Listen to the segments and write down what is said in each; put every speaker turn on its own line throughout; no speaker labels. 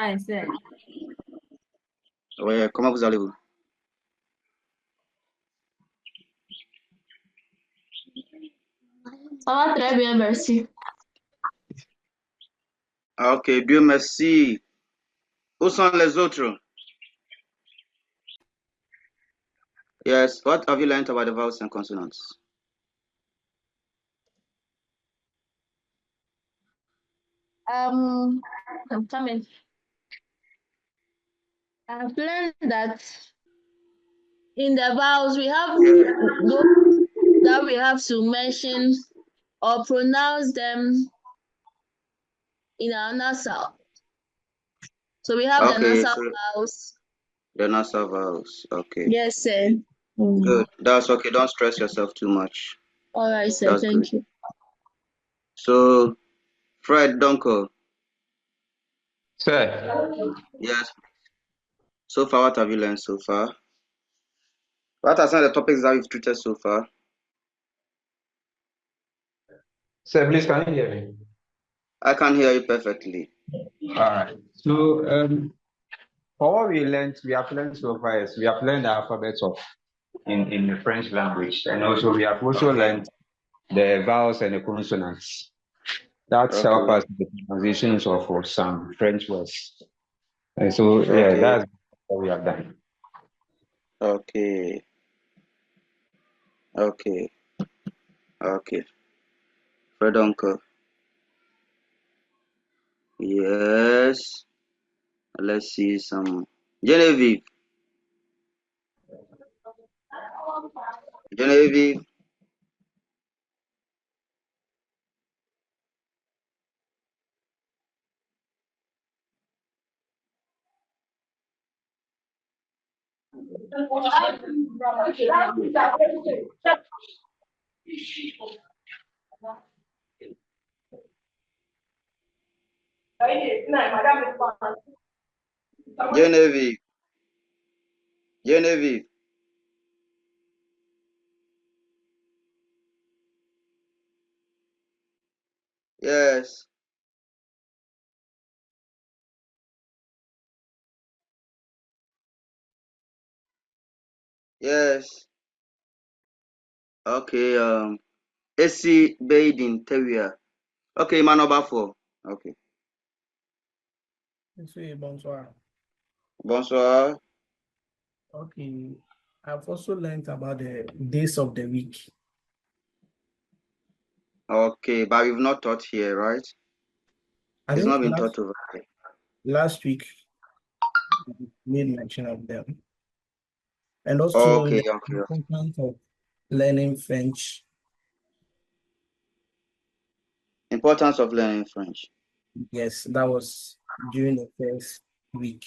Hi, sir.
Ouais, comment vous allez-vous?
Ça va très bien, merci.
Ah, ok, Dieu merci. Où sont les autres? Yes, what have you learned about the vowels and consonants?
I'm coming. I've learned that in the vowels we have
Yeah.
those that we have to mention or pronounce them in our nasal. So we have the
Okay,
nasal
so
vowels.
the nasal vowels. Okay,
Yes, sir.
good. That's okay. Don't stress yourself too much.
All right, sir.
That's good.
Thank you.
So, Fred Dunkel.
Sir,
Yes. So far, what have you learned so far? What are some of the topics that we've treated so far?
sir, please can you hear me?
I can hear you perfectly.
All right. So, for what we learned, we have learned so far is we have learned the alphabets of in the French language, and also we have also
Okay.
learned the vowels and the consonants. That's help
Okay.
us with the pronunciations of some French words. And so, yeah,
Okay.
that's what we have done.
Okay. Okay. Okay. Fred Dunkel. Yes. Let's see some. Genevieve. Genevieve. Genevieve. Genevieve. Yes. Yes. Okay. AC Baden Terrier. Okay, man number 4. Okay.
Oui, bonsoir.
Bonsoir.
Okay. I've also learned about the days of the week.
Okay, but we've not taught here, right?
I
It's
think
not been taught over here.
last week we made mention of them. And also
Okay,
the
okay.
importance of learning French.
Importance of learning French.
Yes, that was during the first week.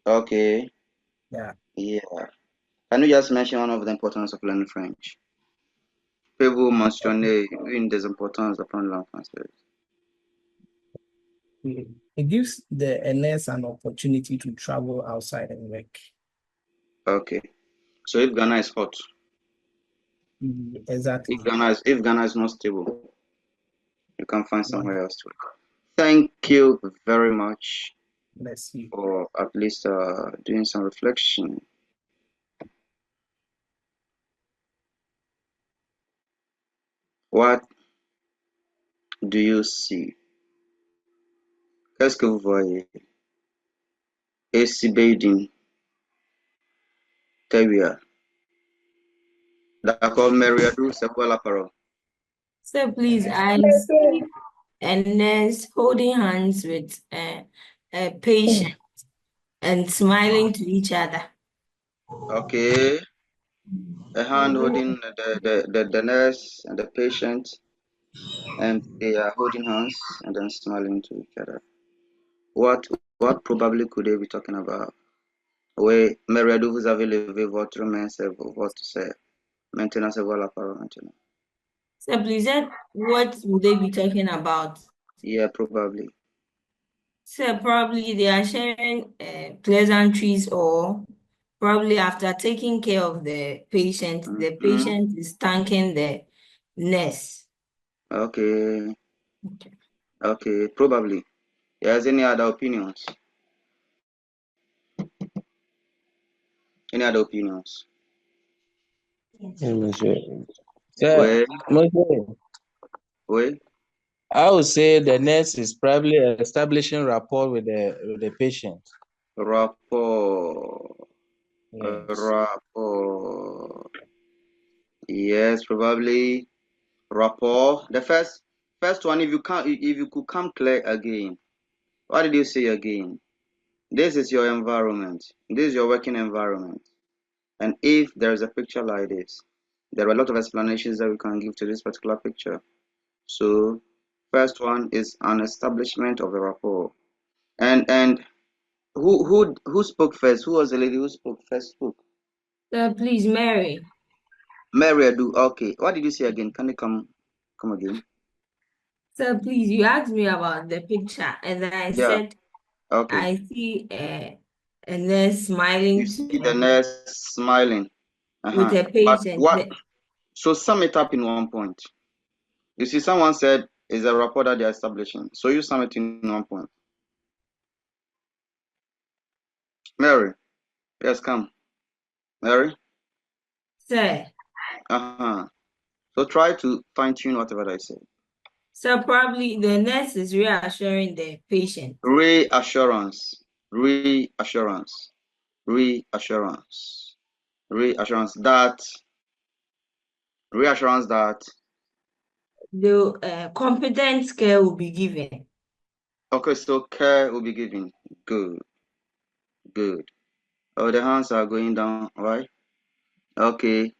Okay.
Yeah.
Yeah. Can you just mention one of the importance of learning French? Pouvez-vous mentionner une des importances d'apprendre la française?
It gives the NS an opportunity to travel outside and work.
Okay. So if Ghana is hot,
Exactly.
if Ghana is not stable, you can find somewhere else to work. Thank you very much
Let's see.
for at least doing some reflection. What do you see? Qu'est-ce que vous voyez? AC Baden Terrier. D'accord, Meriadou, c'est quoi la parole?
So please, I see a nurse holding hands with a patient and smiling to each other.
Okay. A hand holding the nurse and the patient, and they are holding hands and then smiling to each other. What probably could they be talking about? Oui, Meriadou, vous avez levé votre main, c'est maintenant c'est la parole maintenant.
So please, what would they be talking about?
Yeah, probably.
So probably they are sharing pleasantries, or probably after taking care of the
Mm-hmm.
patient is thanking the nurse.
Okay.
Okay.
Okay, probably. Yes, any other opinions? Any other opinions?
Monsieur. Sir,
Oui,
Monsieur,
oui.
I would say the nurse is probably establishing rapport with the patient.
Rapport.
Yes.
Rapport. Yes, probably rapport. The first one, if you could come clear again. What did you say again? This is your environment. This is your working environment. And if there is a picture like this, there are a lot of explanations that we can give to this particular picture. So, first one is an establishment of a rapport. And who spoke first? Who was the lady who spoke first? Spoke.
Please, Mary.
Mary Adu. Okay. What did you say again? Can you come again?
So please, you asked me about the picture, and then I
Yeah.
said
Okay.
I see a nurse smiling
You see the nurse smiling.
with a
But
patient.
what? So sum it up in one point. You see, someone said is a rapport that they're establishing. So you sum it in one point. Mary, yes, come. Mary.
Sir,
So try to fine tune whatever I say.
so probably the nurse is reassuring the patient.
Reassurance, reassurance, reassurance, reassurance that.
The competent care will be given.
Okay, so care will be given. Good, good. Oh, the hands are going down, right? Okay.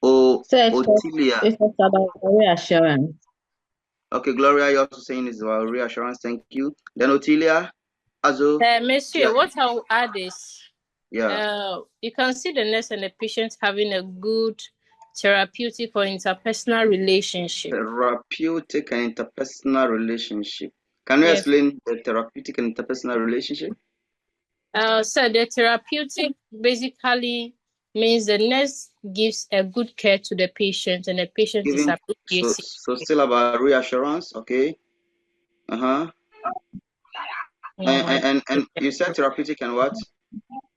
Oh,
So
Otilia.
it's about reassurance.
Okay, Gloria, you're also saying is about reassurance. Thank you. Then Otilia, Azo.
Monsieur, what I'll add is,
Yeah.
you can see the nurse and the patient having a good therapeutic or interpersonal relationship.
Therapeutic and interpersonal relationship. Can you
Yes.
explain the therapeutic and interpersonal relationship?
So the therapeutic basically means the nurse gives a good care to the patient and the patient is appreciative.
So still about reassurance, okay? And you said therapeutic and what?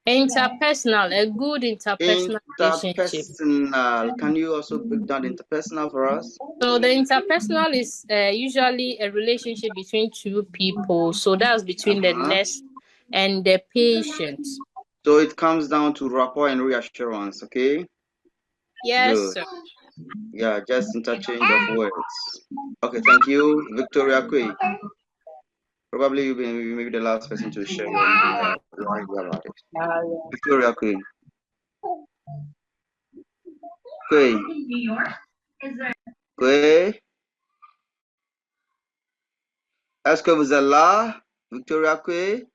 Interpersonal, a good interpersonal relationship.
Interpersonal. Can you also break down interpersonal for us?
So the interpersonal is usually a relationship between two people. So that's between the nurse and the patient.
So it comes down to rapport and reassurance, okay?
Yes,
Good.
sir.
Yeah, just interchange of words. Okay, thank you, Victoria Kui. Probably you may be the last person to share your idea about it. Victoria Kui. Kui. Kui. Est-ce que vous êtes là, Victoria Kui?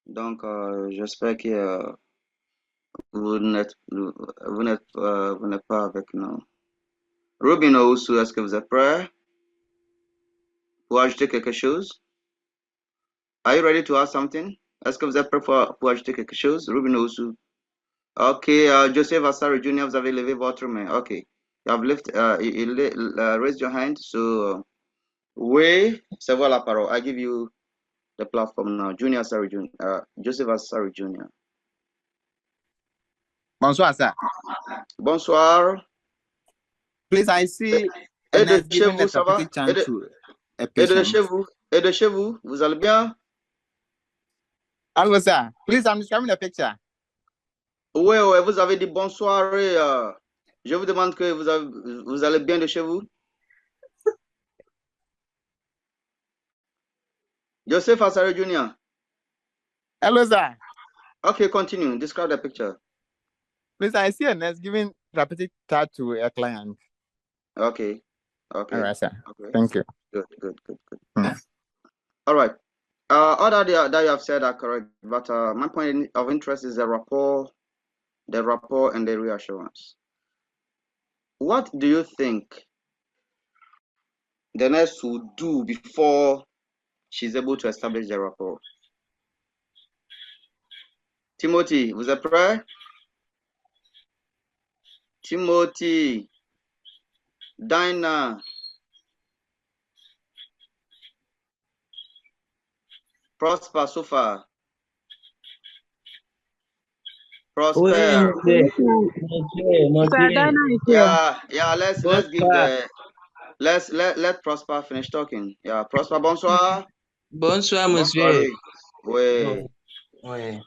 Donc, j'espère que vous n'êtes pas avec nous. Robin Ousu, est-ce que vous êtes prêt pour ajouter quelque chose? Are you ready to ask something? Est-ce que vous êtes prêt pour ajouter quelque chose? Robin Ousu. Ok, Joseph Asari Jr., vous avez levé votre main. Ok. You have raised your hand. So, oui, c'est vous la parole. I give you the platform now. Junior Asari Jr., Joseph Asari Jr.
Bonsoir, sir.
Bonsoir.
Please, I see
Et
a
de
nurse
chez
giving
vous,
a
ça va?
therapeutic chant to a
Et de
patient.
chez vous? Et de chez vous? Vous allez bien?
Hello, sir. Please, I'm describing the picture.
Oui, oui, vous avez dit bonsoir. Je vous demande que vous allez bien de chez vous? Joseph Asari Jr.
Hello, sir.
Okay, continue. Describe the picture.
Please, I see a nurse giving therapeutic chant to a client.
Okay.
All right, sir.
Okay.
Thank you.
Good. All right. All that you have said are correct, but my point of interest is the rapport and the reassurance. What do you think the nurse will do before she's able to establish the rapport? Timothy, vous êtes prêt? Timothy, Dinah. Prosper so far.
Oui,
Prosper.
monsieur.
Yeah. Let's give
Bonsoir.
let Prosper finish talking. Yeah, Prosper, bonsoir.
Bonsoir,
Bonsoir,
monsieur.
oui.
Oui.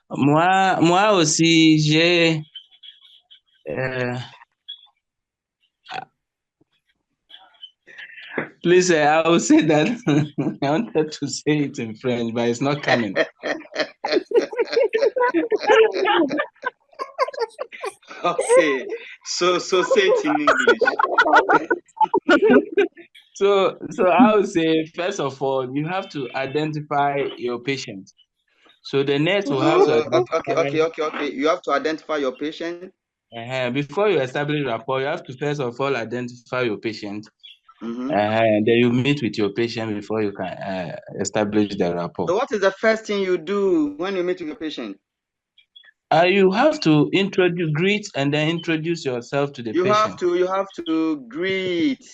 Moi aussi, j'ai. Please, I will say that. I wanted to say it in French, but it's not coming.
Okay. So say it in English.
So I would say, first of all, you have to identify your patient. So the nurse will have to
Okay. You have to identify your patient.
Before you establish rapport, you have to first of all identify your patient.
Mm-hmm.
Then you meet with your patient before you can establish the rapport.
So what is the first thing you do when you meet with your patient?
You have to greet, and then introduce yourself to the patient.
You have to greet.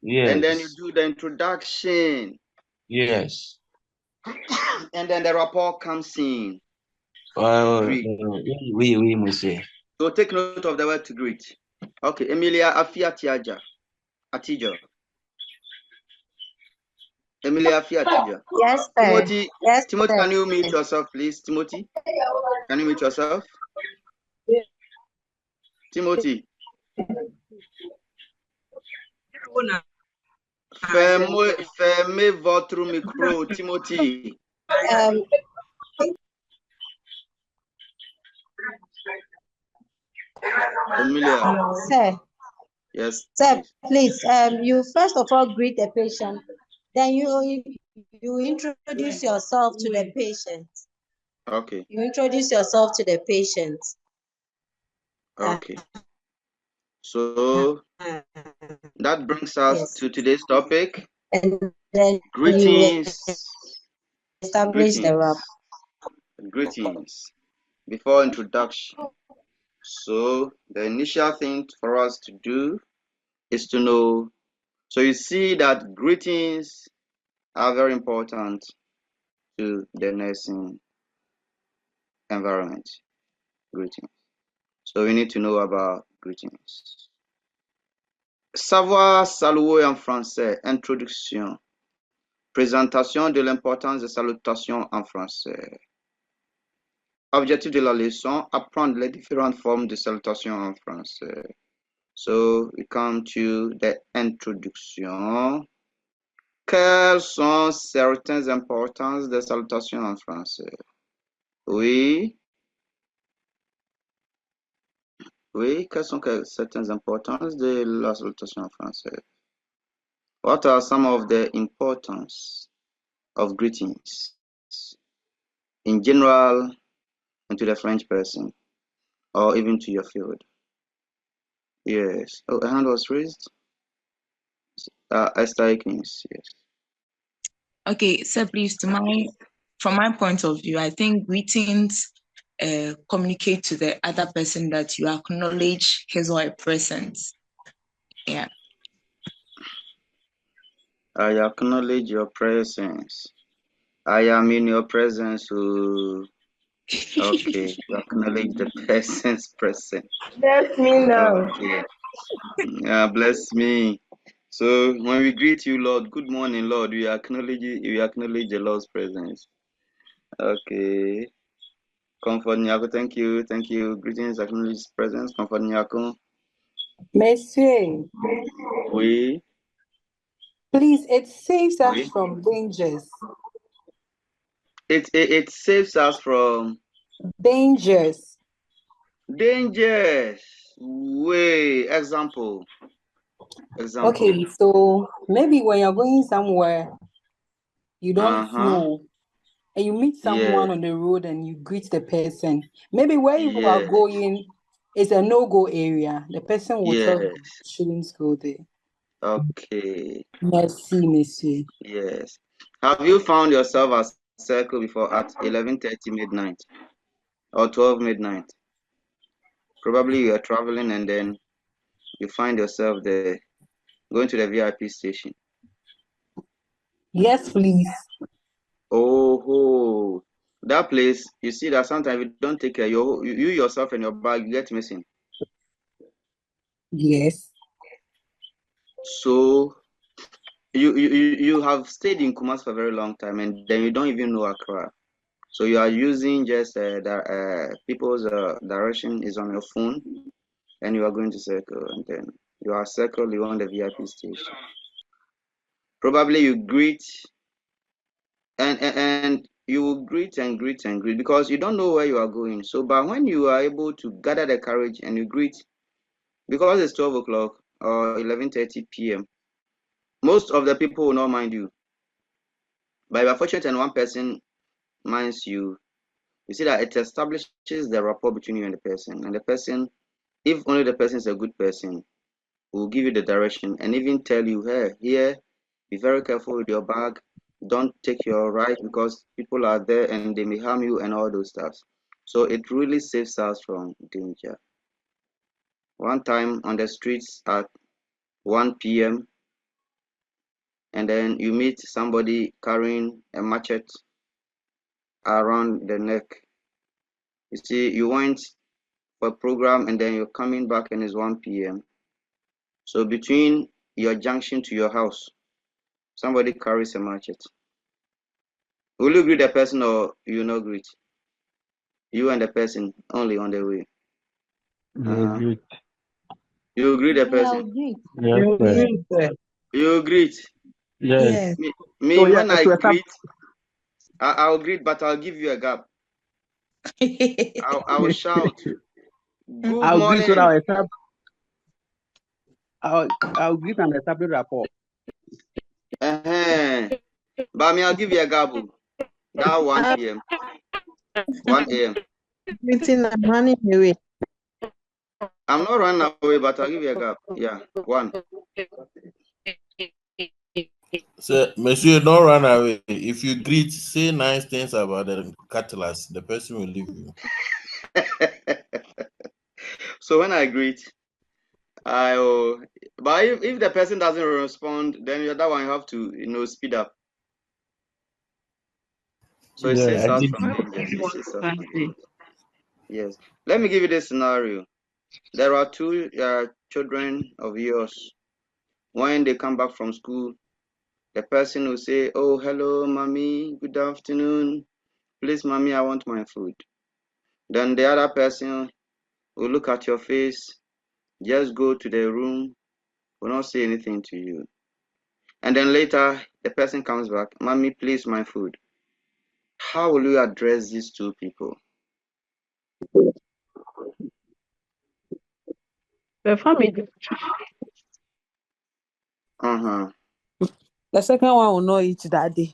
Yes.
And then you do the introduction.
Yes.
And then the rapport comes in.
Oui, monsieur.
So take note of the word to greet. Okay, Emilia Afiatiaja. Atija. Emilia Afiatija.
Yes, sir.
Timothy,
Yes,
Timothy,
sir.
can you mute yourself, please? Timothy? Can you mute yourself? Timothy. Fermez votre micro, Timothy. Emilia.
Sir.
Yes.
Sir, please. You first of all greet the patient. Then you introduce yourself to the patient.
Okay.
You introduce yourself to the patient.
Okay. So that brings us to today's topic.
And then
greetings.
You establish the rapport.
Greetings. Before introduction. So the initial thing for us to do is to know. So you see that greetings are very important to the nursing environment. Greetings. So we need to know about greetings. Savoir saluer en français. Introduction. Présentation de l'importance des salutations en français. Objectif de la leçon, apprendre les différentes formes de salutations en français. So we come to the introduction. Quelles sont certaines importances des salutations en français? Oui. Oui, quelles sont certaines importances de la salutation en français? What are some of the importance of greetings in general and to the French person or even to your field? Yes. Oh, a hand was raised. Esther Aikins, yes.
Okay, so please, from my point of view, I think greetings communicate to the other person that you acknowledge his or her presence. Yeah.
I acknowledge your presence. I am in your presence. Okay, you acknowledge the person's presence.
Bless me now.
Okay. Yeah, bless me. So when we greet you, Lord, good morning, Lord. We acknowledge the Lord's presence. Okay. Comfort Nyako, thank you. Greetings, acknowledge his presence. Comfort Nyako.
Monsieur.
Oui.
Please, it saves us from dangers.
It saves us from
dangers.
Dangers. Way. Example.
Okay, so maybe when you're going somewhere, you don't know, and you meet someone on the road and you greet the person. Maybe where you are going is a no-go area. The person will tell you shouldn't go there.
Okay.
Merci, monsieur.
Yes. Have you found yourself at circle before at 11:30 midnight or 12 midnight? Probably you are traveling and then you find yourself there going to the VIP station.
Yes, please.
Oh, that place, you see that sometimes you don't take care, you yourself and your bag get missing.
Yes.
So you have stayed in Kumasi for a very long time, and then you don't even know Accra. So you are using just the people's direction is on your phone, and you are going to circle, and then you are circled, you on the VIP station. Probably you greet and you will greet and greet and greet because you don't know where you are going. So, but when you are able to gather the courage and you greet, because it's 12 o'clock or 11:30 p.m., most of the people will not mind you. But if you're fortunate and one person minds you, you see that it establishes the rapport between you and the person. And the person, if only the person is a good person, will give you the direction and even tell you, hey, here, be very careful with your bag. Don't take your ride because people are there and they may harm you and all those stuff. So it really saves us from danger. One time on the streets at 1 p.m., and then you meet somebody carrying a machete around the neck. You see, you went for a program and then you're coming back and it's 1 p.m. So between your junction to your house, somebody carries a machete. Will you greet the person or you not greet? You and the person only on the way.
You
You greet the
Yeah, I'll
person.
greet.
Yes,
You greet.
yes.
Yes.
Me
So yeah,
when I
to establish.
greet, I'll greet, but I'll give you a gap. I'll shout, good
I'll greet so that
morning.
I'll greet and establish rapport.
But me, I'll give you a gap. That 1 p.m., 1 a.m.
Meeting, I'm running away.
I'm not running away, but I'll give you a gap. Yeah, 1.
So, Monsieur, don't run away. If you greet, say nice things about the catalyst, the person will leave you.
So when I greet, but if the person doesn't respond, then the other one you have to speed up. So it saves us from dangers. It saves us from dangers. Yes. Let me give you this scenario. There are two children of yours. When they come back from school, the person will say, "Oh, hello, mommy. Good afternoon. Please, mommy, I want my food." Then the other person will look at your face, just go to the room, will not say anything to you. And then later, the person comes back, "Mommy, please, my food." How will you address these two people?
The family. The second one will not eat that day.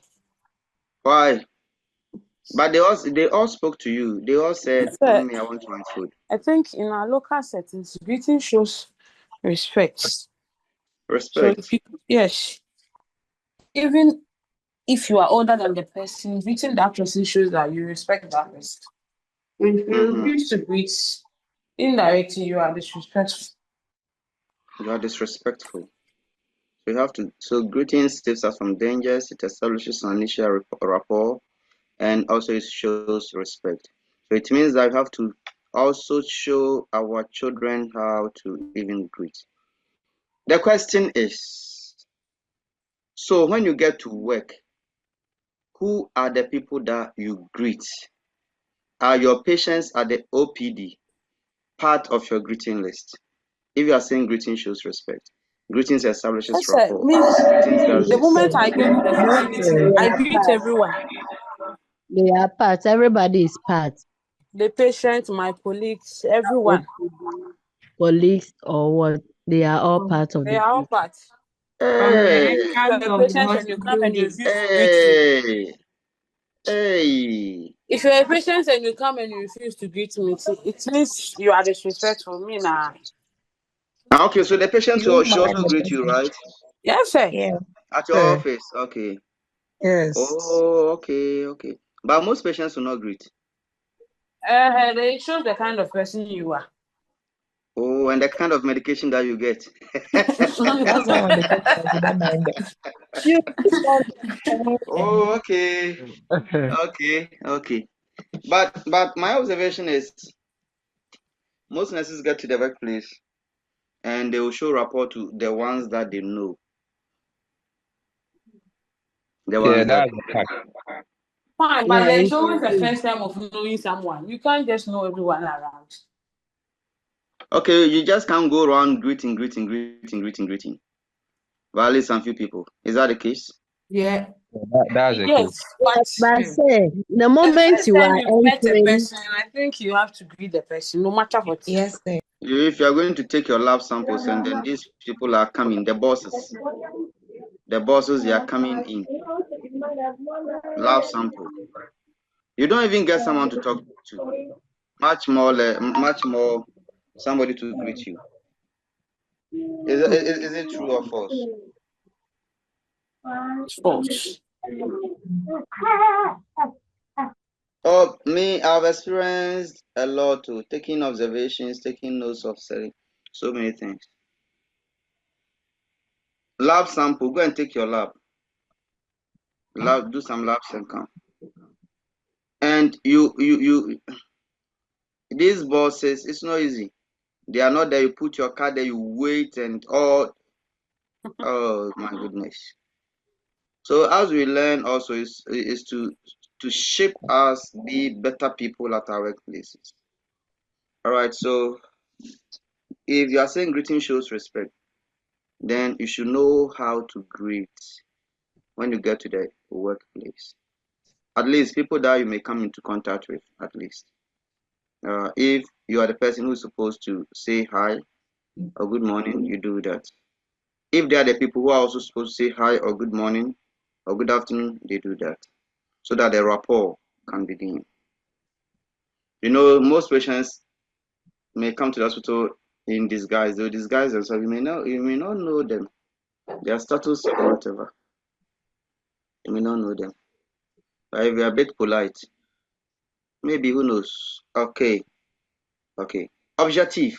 Why? But they all spoke to you. They all said, "Mommy, I want my food."
I think in our local settings, greeting shows respect.
Respect.
So yes, even if you are older than the person, greeting that person shows that you respect that person. When you refuse to greet, indirectly you are disrespectful.
You are disrespectful. We have to. So greetings saves us from dangers. It establishes an initial rapport, and also it shows respect. So it means that we have to also show our children how to even greet. The question is, so when you get to work, who are the people that you greet? Are your patients at the OPD part of your greeting list? If you are saying greeting shows respect, greetings establishes rapport.
The moment I go to the facility, I greet everyone.
They are part. Everybody is part.
The patient, my colleagues, everyone.
Colleagues or what? They are all part of
They
the
are all
group.
part.
Hey.
If you are a patient and you come and you refuse to greet me. If you're a patient and you come and you refuse to greet me, it means you are disrespectful. Me nah.
Okay, so the patient should also greet you, right?
Yes, sir.
Yeah.
At your office, okay.
Yes.
Oh, okay. But most patients will not greet.
They show the kind of person you are.
Oh, Oh, and the kind of medication that you get.
That's not the question. I don't mind that.
Oh, okay. Okay. But my observation is most nurses get to the workplace and they will show rapport to the ones that they know. The
Yeah,
ones that
that's a fact.
Fine, but
Yeah,
there's
it's
always a
true.
first time of knowing someone. You can't just know everyone around.
okay, you just can't go around greeting. Well, at least some few people. Is that the case?
Yeah.
That's the case.
Yes, but
But say, the
the
moment
first
you
time
are
you've met a
entering,
person, I think you have to greet the person, no matter what.
Yes, sir.
If you are going to take your lab samples and then these people are coming, the bosses, they are coming in, lab sample. You don't even get someone to talk to. Much more somebody to greet you. Is it true or false?
It's false.
Oh, me, I've experienced a lot too, taking observations, taking notes of so many things. Lab sample, go and take your lab. Do some labs and come. And you these bosses, it's not easy. They are not there. You put your card there, you wait, and all. Oh my goodness. So as we learn also is to shape us be better people at our workplaces. All right. So if you are saying greeting shows respect, then you should know how to greet when you get to the workplace. At least people that you may come into contact with. At least if you are the person who is supposed to say hi or good morning, you do that. If they are the people who are also supposed to say hi or good morning or good afternoon, they do that, so that the rapport can begin. You know, most patients may come to the hospital in disguise. They'll disguise themselves. You may not know them, their status or whatever. You may not know them. But if you're a bit polite, maybe who knows? Okay. Objectif.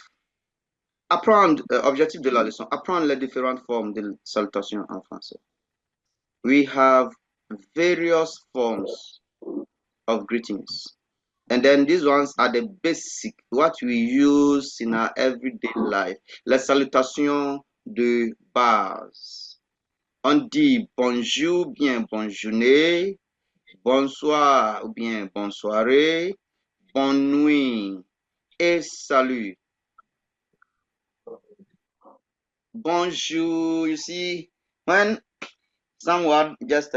Apprendre, objectif de la leçon. Apprendre les différentes formes de salutation en français. We have various forms of greetings. And then these ones are the basic, what we use in our everyday life. Les salutations de base. On dit bonjour, bien bonjournée, bonsoir ou bien bonsoirée, bonne nuit et salut. Bonjour, you see, when someone just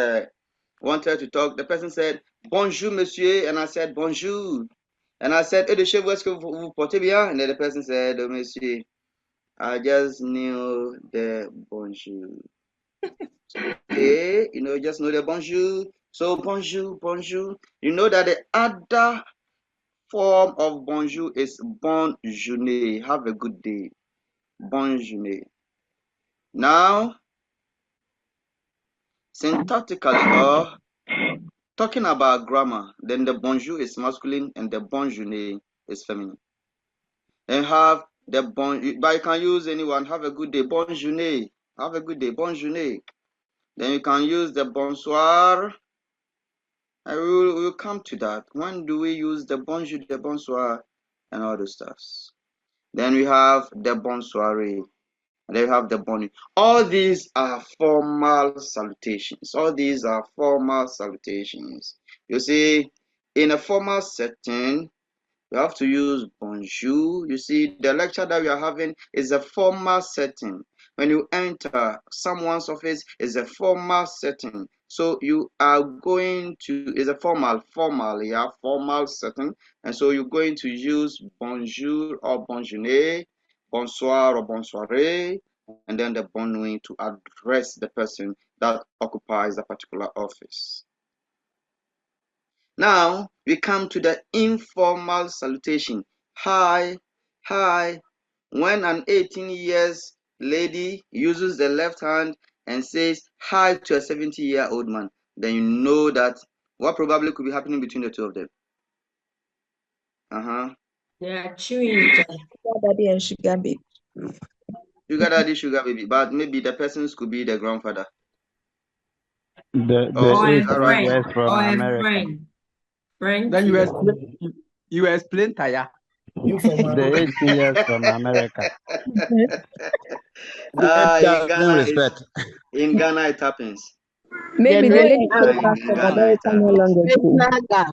wanted to talk, the person said, bonjour monsieur, and I said, bonjour. And I said, et de chez vous, est-ce que vous portez bien? And then the person said, oh, monsieur, I just knew the bonjour. Okay, just know the bonjour. So bonjour. You know that the other form of bonjour is bonne journée. Have a good day. Bonne journée. Now, syntactically, talking about grammar, then the bonjour is masculine and the bonne journée is feminine. And have the bon, but you can use anyone. Have a good day. Bonne journée. Have a good day. Bonne journée. Then you can use the bonsoir. And we'll come to that. When do we use the bonjour, the bonsoir, and all those stuffs? Then we have the bonsoiré. And then we have the bonne. All these are formal salutations. You see, in a formal setting, we have to use bonjour. You see, the lecture that we are having is a formal setting. When you enter someone's office, it's a formal setting. So you are going to, it's a formal setting. And so you're going to use bonjour or bonjournée, bonsoir or bonsoirée, and then the bonne nuit to address the person that occupies a particular office. Now we come to the informal salutation. Hi. When an 18 years lady uses the left hand and says hi to a 70-year-old man, then you know that what probably could be happening between the two of them.
They are chewing each other.
daddy and sugar baby.
Sugar daddy, sugar baby. But maybe the persons could be the grandfather.
The
Oh, is
age
that right?
US from
or a
America.
friend.
Then you explain Taya.
You from
The 18 years from America.
In Ghana it happens.
Maybe the lady came
In
back from
Ghana it
America no
happens.
longer ago.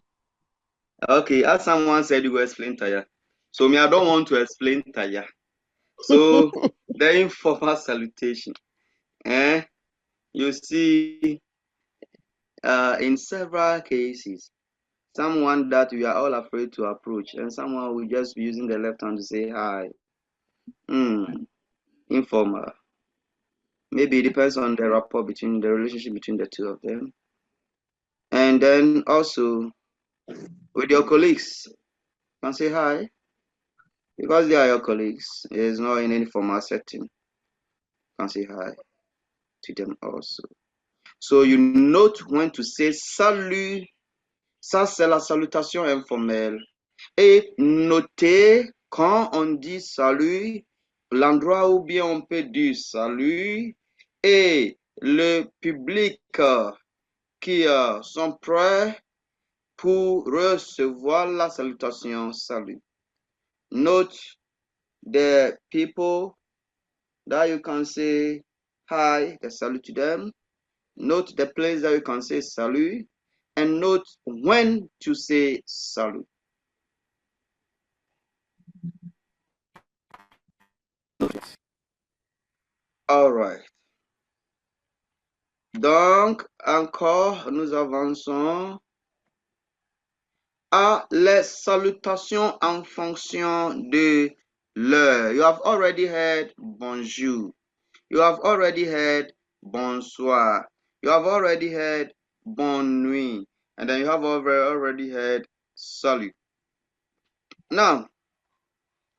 Okay, as someone said, you will explain Taya. So me, I don't want to explain Taya. So the informal salutation. You see, in several cases, someone that we are all afraid to approach, and someone will just be using the left hand to say hi. Informal. Maybe it depends on the rapport between the relationship between the two of them. And then also with your colleagues, you can say hi because they are your colleagues. It is not in any formal setting. You can say hi to them also. So you note when to say salut. Ça, c'est la salutation informelle. Et notez quand on dit salut, l'endroit où bien on peut dire salut et le public qui sont prêts pour recevoir la salutation salut. Note the people that you can say hi, the salute to them. Note the place that you can say salut, and note when to say salut. All right. Donc, encore, nous avançons à les salutations en fonction de l'heure. You have already heard bonjour. You have already heard bonsoir. You have already heard bonne nuit. And then you have already heard salut. Now,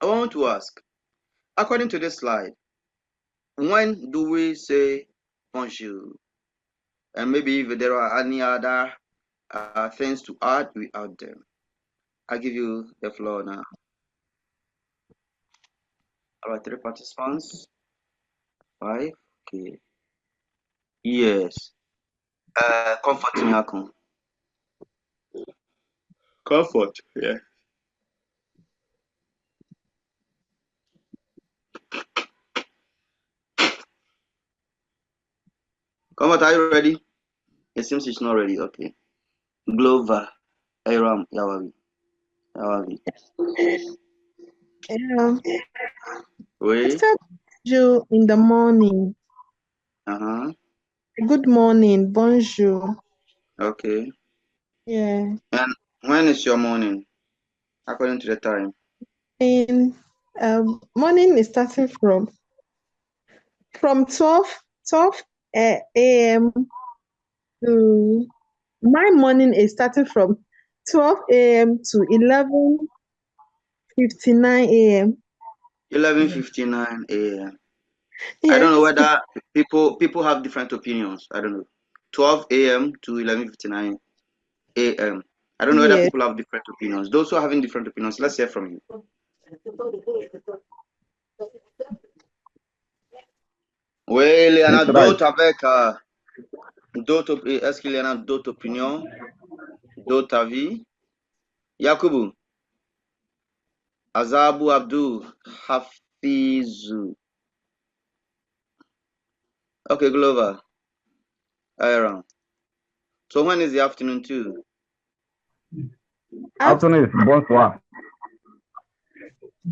I want to ask, according to this slide, when do we say bonjour? And maybe if there are any other things to add, we add them. I give you the floor now. All right, 3 participants. 5. Okay. Yes. Comfort Nyakon. Comfort. Yeah. Comfort, are you ready? It seems it's not ready. Okay. Glover. Aram. Yawabi.
Yeah.
Wait.
After you in the morning. Good morning, bonjour.
Okay.
Yeah.
And when is your morning, according to the time?
And morning is starting from 12 a.m. to my morning is starting from 12 a.m. to 11:59 a.m.
11:59 a.m.
Yes.
I don't know whether people have different opinions. I don't know. 12 a.m. to 11:59 a.m. I don't know whether people have different opinions. Those who are having different opinions, let's hear from you. Oui, il y en a d'autres avec d'autres. Est-ce qu'il y en a d'autres opinions, d'autres avis? Yakubu, Azabu, Abdul, Hafizu. Okay, Glover, Aaron. So when is the afternoon too?
Afternoon is bonsoir.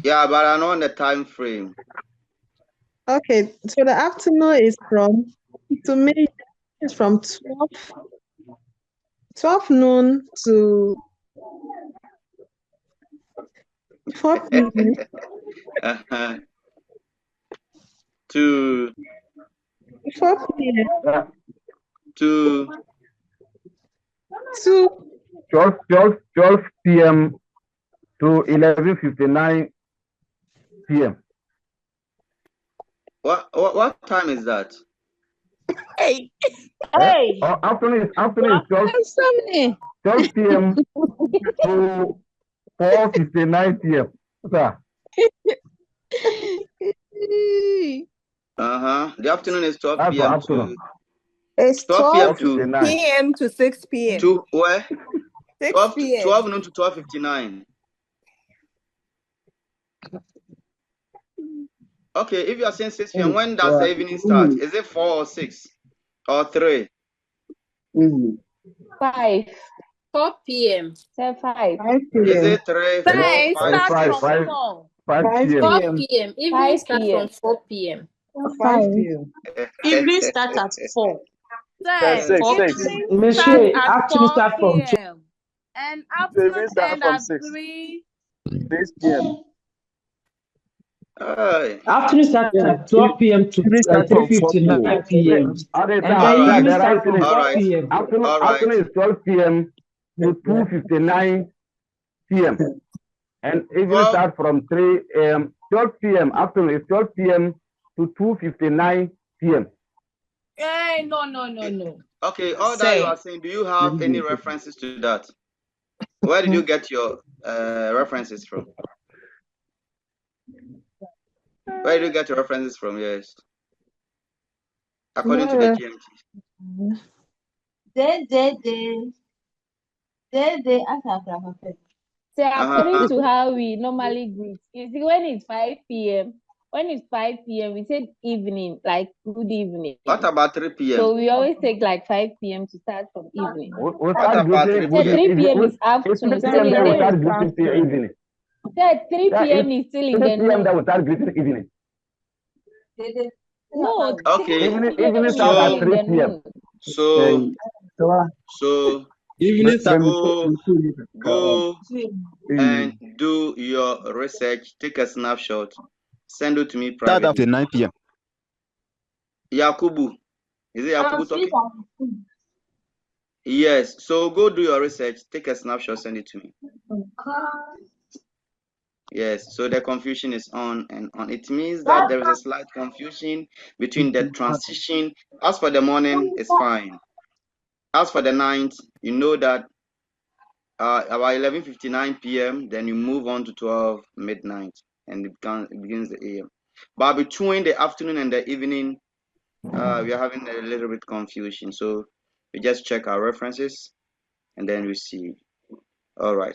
Yeah, but I know the time frame.
Okay, so the afternoon is from, to me, it's from 12 noon to 4 p.m.
To
4 p.m.
To
12 p.m. to 11:59 p.m.
What time is that?
Hey.
Afternoon is 12 p.m. to 4:59 p.m. Sir.
The afternoon is 12
That's for
p.m.
afternoon.
to
It's
12 p.m.
12
to
p.m. to 6 p.m.
where?
6
12
p.m.
noon to 12:59. Okay, if you are saying 6 p.m., when does the evening start? Is it 4 or 6 or 3?
5. 4 p.m.
Say
5.
5
Is
p.m.
it 3,
It's
4,
It
5,
it's
starts
6?
from small.
5
5
p.m.
4
p.m.
p.m. Evening 5 starts p.m. from 4 p.m.
5
5.
p.m.
Evening start at 4.
Say,
4 p.m.
evening start
Monsieur,
at
afternoon
4
start from 2.
p.m. and afternoon end at 3.
6 p.m.
Afternoon start at 12 p.m. to
Evening start from 4
3:59 p.m. And
All
then
right,
evening
the
start
right thing
from
is
4 p.m.
afternoon is 12 p.m. to 2:59 p.m. and evening start from 3 a.m. 12 p.m. Afternoon is 12 p.m. to 2:59 p.m.
Hey, no.
Okay, all that you
Say,
are saying, do you have any references to that? Where did you get your references from? Where did you get your references from? Yes. According to the GMT.
So according to how we normally greet, you see, when it's 5 p.m., we say evening, like good evening.
What about 3 p.m.?
So we always take like 5 p.m. to start from evening.
We start greeting
So 3 p.m. is
it's 3
afternoon, still
p.m.
in
that we
the
start greeting till evening.
So 3 p.m. is still in
3
the
p.m. that we
noon.
start greeting evening.
No, 3
Okay,
Evening start at 3 p.m.
So
Evening start
go and do your research, take a snapshot, send it to me
Start
privately.
after 9 p.m.
Yakubu, is it Yakubu talking? Yes, so go do your research, take a snapshot, send it to me. Yes, so the confusion is on and on. It means that there is a slight confusion between the transition. As for the morning, it's fine. As for the night, you know that about 11:59 p.m., then you move on to 12 midnight, and it begins the AM. But between the afternoon and the evening, we are having a little bit confusion. So we just check our references, and then we see. All right.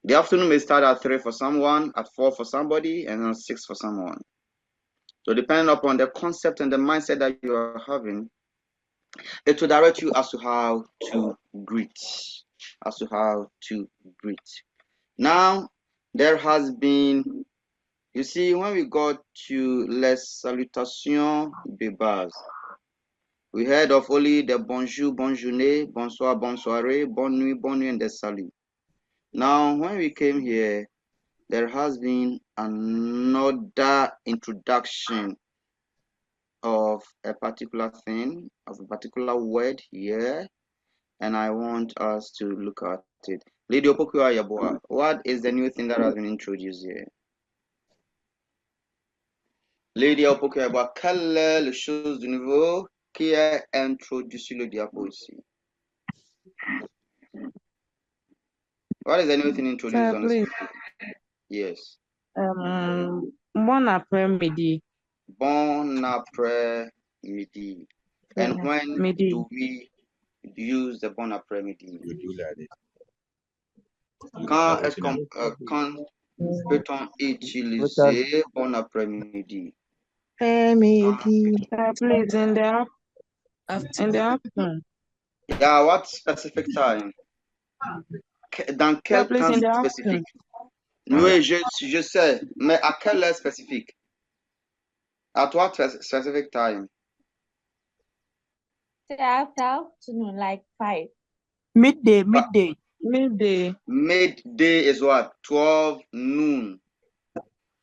The afternoon may start at 3 for someone, at 4 for somebody, and at 6 for someone. So depending upon the concept and the mindset that you are having, it will direct you as to how to greet. Now, there has been, you see, when we got to les salutations de base, we heard of only the bonjour, bonne journée, bonsoir, bonne soirée, bonne nuit, and the salut. Now, when we came here, there has been another introduction of a particular thing, of a particular word here, and I want us to look at it. Lady Opoku Ayaboa, what is the new thing that has been introduced here? Lady Opoku Ayaboa, quelle est la chose de nouveau qui est introduit sur le diapo ici? What is the new thing introduced on the screen? Yes.
Bon après-midi.
Bon après-midi. And when
Midi.
do we use the bon après-midi? Quand peut-on utiliser bon après-midi?
Après-midi. Please, in the afternoon.
Yeah, what specific time? Dans quel
Please,
temps
in the
spécifique?
afternoon.
Oui, je sais, mais à quelle heure spécifique? At what specific time?
Afternoon, like 5.
Midday.
Midday is what? 12 noon.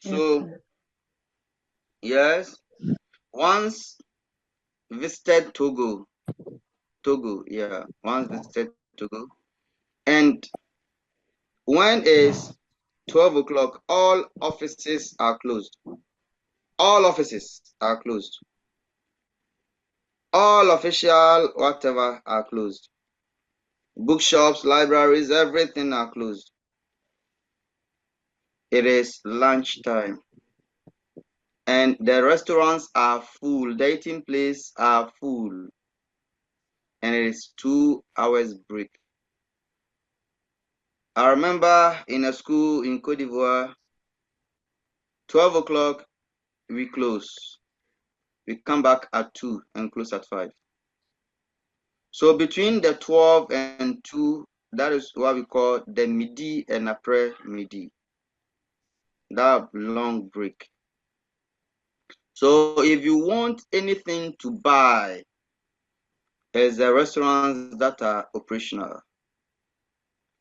So, yes, once visited Togo, once visited Togo, and when is 12 o'clock, all offices are closed. All offices are closed. All official whatever are closed. Bookshops, libraries, everything are closed. It is lunchtime. and the restaurants are full, the eating places are full, and it is 2 hours break. I remember in a school in Cote d'Ivoire, 12 o'clock, we close. We come back at 2 and close at 5. So between the 12 and 2, that is what we call the midi and après midi. That long break. So if you want anything to buy, there's the restaurants that are operational.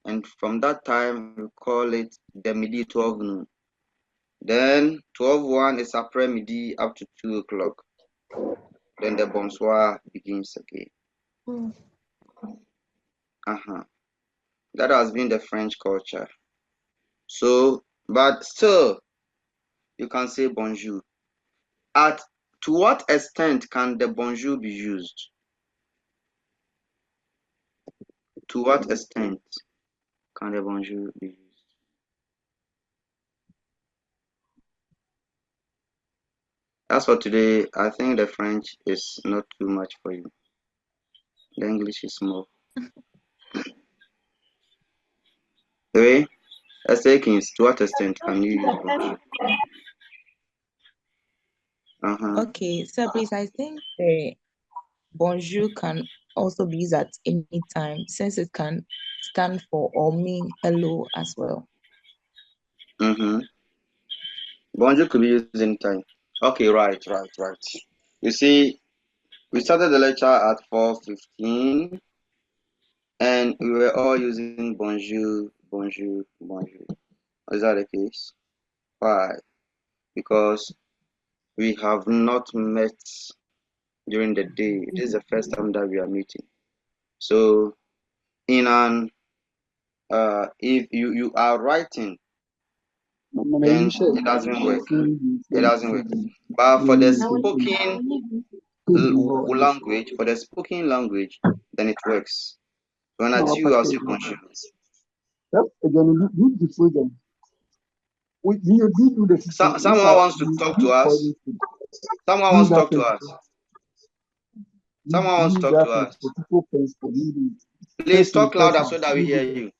And from that time, we call it the midi 12 noon. Then 12:01 is après midi up to 2 o'clock. Then the bonsoir begins again. That has been the French culture. So, but still, you can say bonjour. To what extent can the bonjour be used? To what extent can the bonjour be used? As for today, I think the French is not too much for you. The English is more. Okay, Kings, to what extent can you use bonjour?
Okay, so please, I think the bonjour can also be used at any time since it can stand for or mean hello as well.
Bonjour could be used anytime. Okay, right. You see, we started the lecture at 4:15, and we were all using bonjour. Is that the case? Why? Because we have not met during the day. This is the first time that we are meeting. So, in an if you are writing, then it doesn't work. But for the spoken language, then it works. When I see you, I'll say bonjour. Someone wants to talk to us. Someone wants to talk to us. Please talk louder so that we hear you.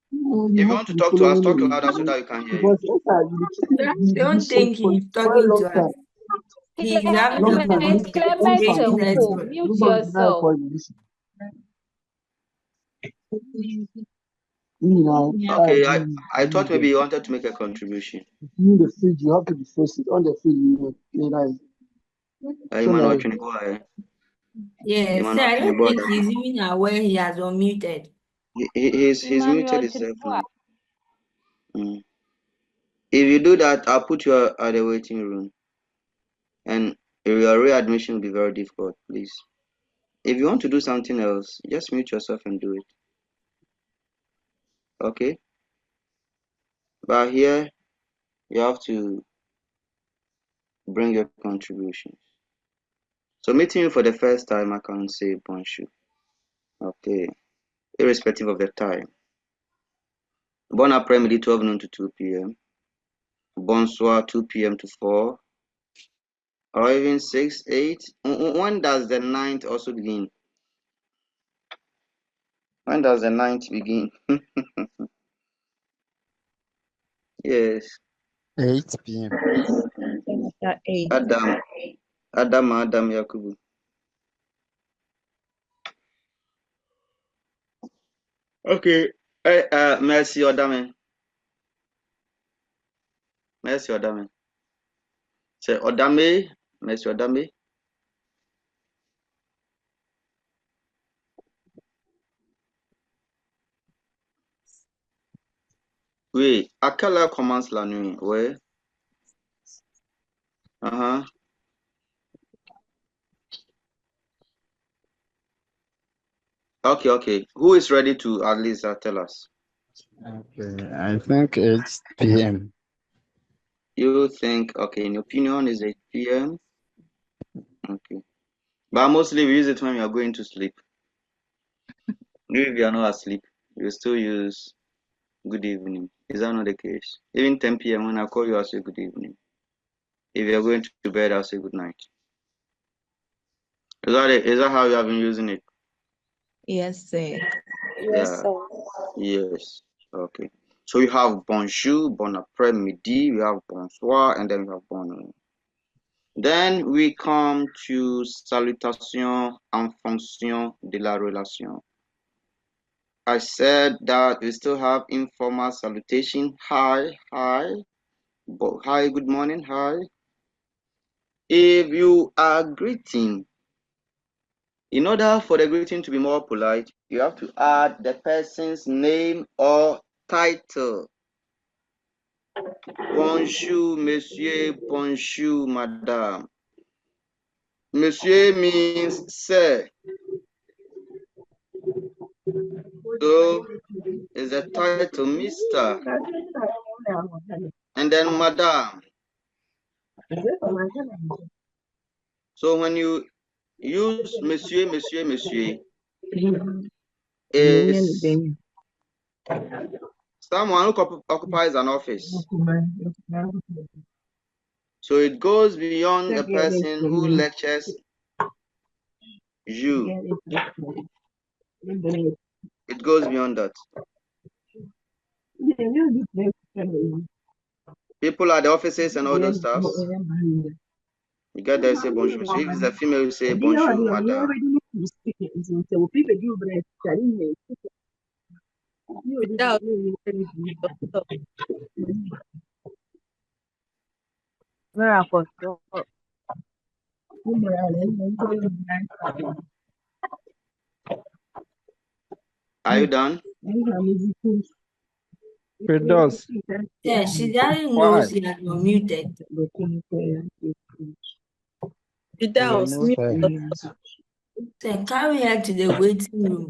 If you want to talk to us, talk louder so that we can hear you.
Don't think he's talking to us. He's having a
Clement and
conversation.
Co. Mute yourself.
Okay, I thought maybe you wanted to make a contribution.
In the fridge, you have to be first on the fridge.
Go ahead.
Yes, so I don't think he's even aware he has unmuted.
He's muted himself now. If you do that, I'll put you at the waiting room, and your readmission will be very difficult. Please, if you want to do something else, just mute yourself and do it. Okay? But here, you have to bring your contributions. So meeting you for the first time, I can say bonjour. Okay. Irrespective of the time. Bon après-midi, 12 noon to 2 p.m. Bonsoir, 2 p.m. to 4. Or even 6, 8. When does the ninth also begin? When does the ninth begin? Yes.
8 p.m.
Adam Yakubu. Okay. Merci, Odame. Merci, Odame. C'est Odame. Merci, Odame. Oui. À quelle heure commence la nuit? Oui. Okay. Who is ready to at least tell us?
Okay, I think 8 p.m.
You think, okay, in your opinion, is 8 p.m.? Okay. But mostly we use it when we are going to sleep. If you are not asleep, you still use good evening. Is that not the case? Even 10 p.m. when I call you, I'll say good evening. If you're going to bed, I'll say good night. Is that it? Is that how you have been using it?
Yes, sir.
Yeah. Yes. Okay. So you have bonjour, bon après-midi, we have bonsoir, and then we have bon nuit. Then we come to salutation en fonction de la relation. I said that we still have informal salutation. Hi, hi, hi, good morning, hi. If you are greeting, in order for the greeting to be more polite, you have to add the person's name or title. Bonjour, monsieur, bonjour, madame. Monsieur means sir. So is the title Mr. And then madame. So when you use monsieur, monsieur, monsieur, is someone who occupies an office. So it goes beyond a person who lectures you. It goes beyond that. People at the offices and all those stuff. You get there, say bonjour, monsieur. If it's a female, you say bonjour, madame. Are you done?
It does.
Yeah, she doesn't know
Why?
she has muted.
Yeah, no, sir.
So carry her to the waiting room.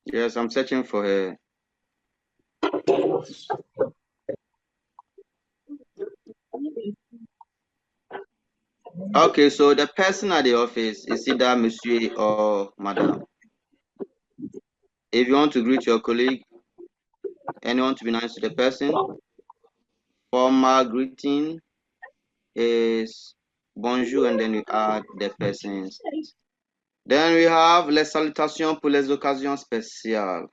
Yes, I'm searching for her. Okay, so the person at the office is either monsieur or madame. If you want to greet your colleague and you want to be nice to the person, formal greeting is bonjour and then you add the person's. Then we have les salutations pour les occasions spéciales.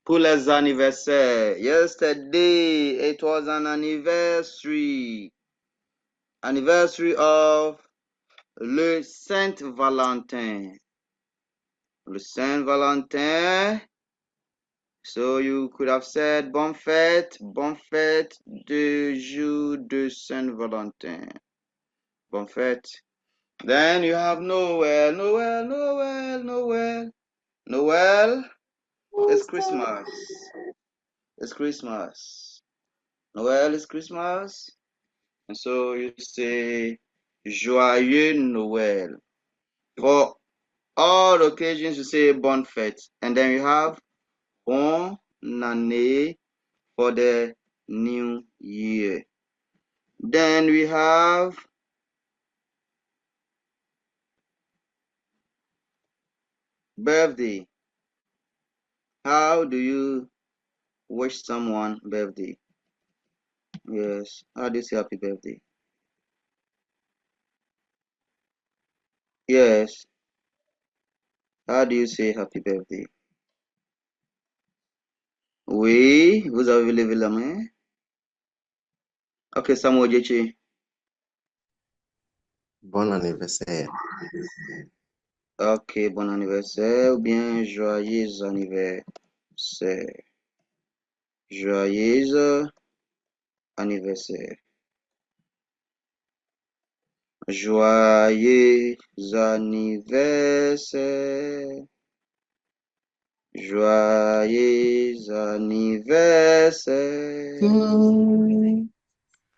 Pour les anniversaires. Yesterday, it was an anniversary. Anniversary of le Saint Valentin. Le Saint Valentin. So you could have said bonne fête de jour de Saint Valentin. Bonne fête. Then you have Noel. Noel is Christmas. It's Christmas. Noel is Christmas. And so you say Joyeux Noël. For all occasions, you say bonne fête. And then you have bonne année for the new year. Then we have birthday. How do you wish someone birthday? Yes. How do you say happy birthday? Yes. How do you say happy birthday? Oui, vous avez levé la main. Ok, Samuel Jechi.
Bon anniversaire.
Ok, bon anniversaire ou bien joyeux anniversaire. Joyeux anniversaire. Joyeux anniversaire. Joyeux anniversaire.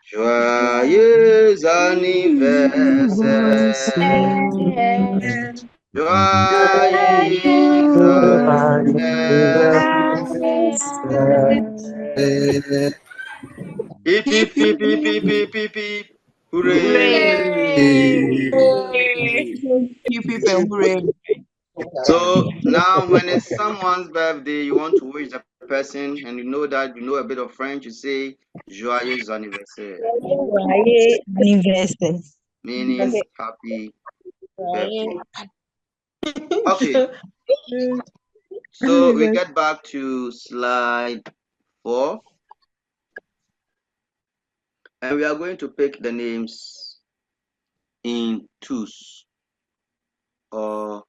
Joyeux anniversaire. Joyeux anniversaire. Hip, hip, hip, hip, hip, hip, hip, hip. Hooray. So now when it's someone's birthday, you want to wish the person and you know that you know a bit of French, you say joyeux anniversaire.
Joyeux anniversaire.
Meaning happy birthday. Okay. So we get back to slide 4. And we are going to pick the names in twos. Or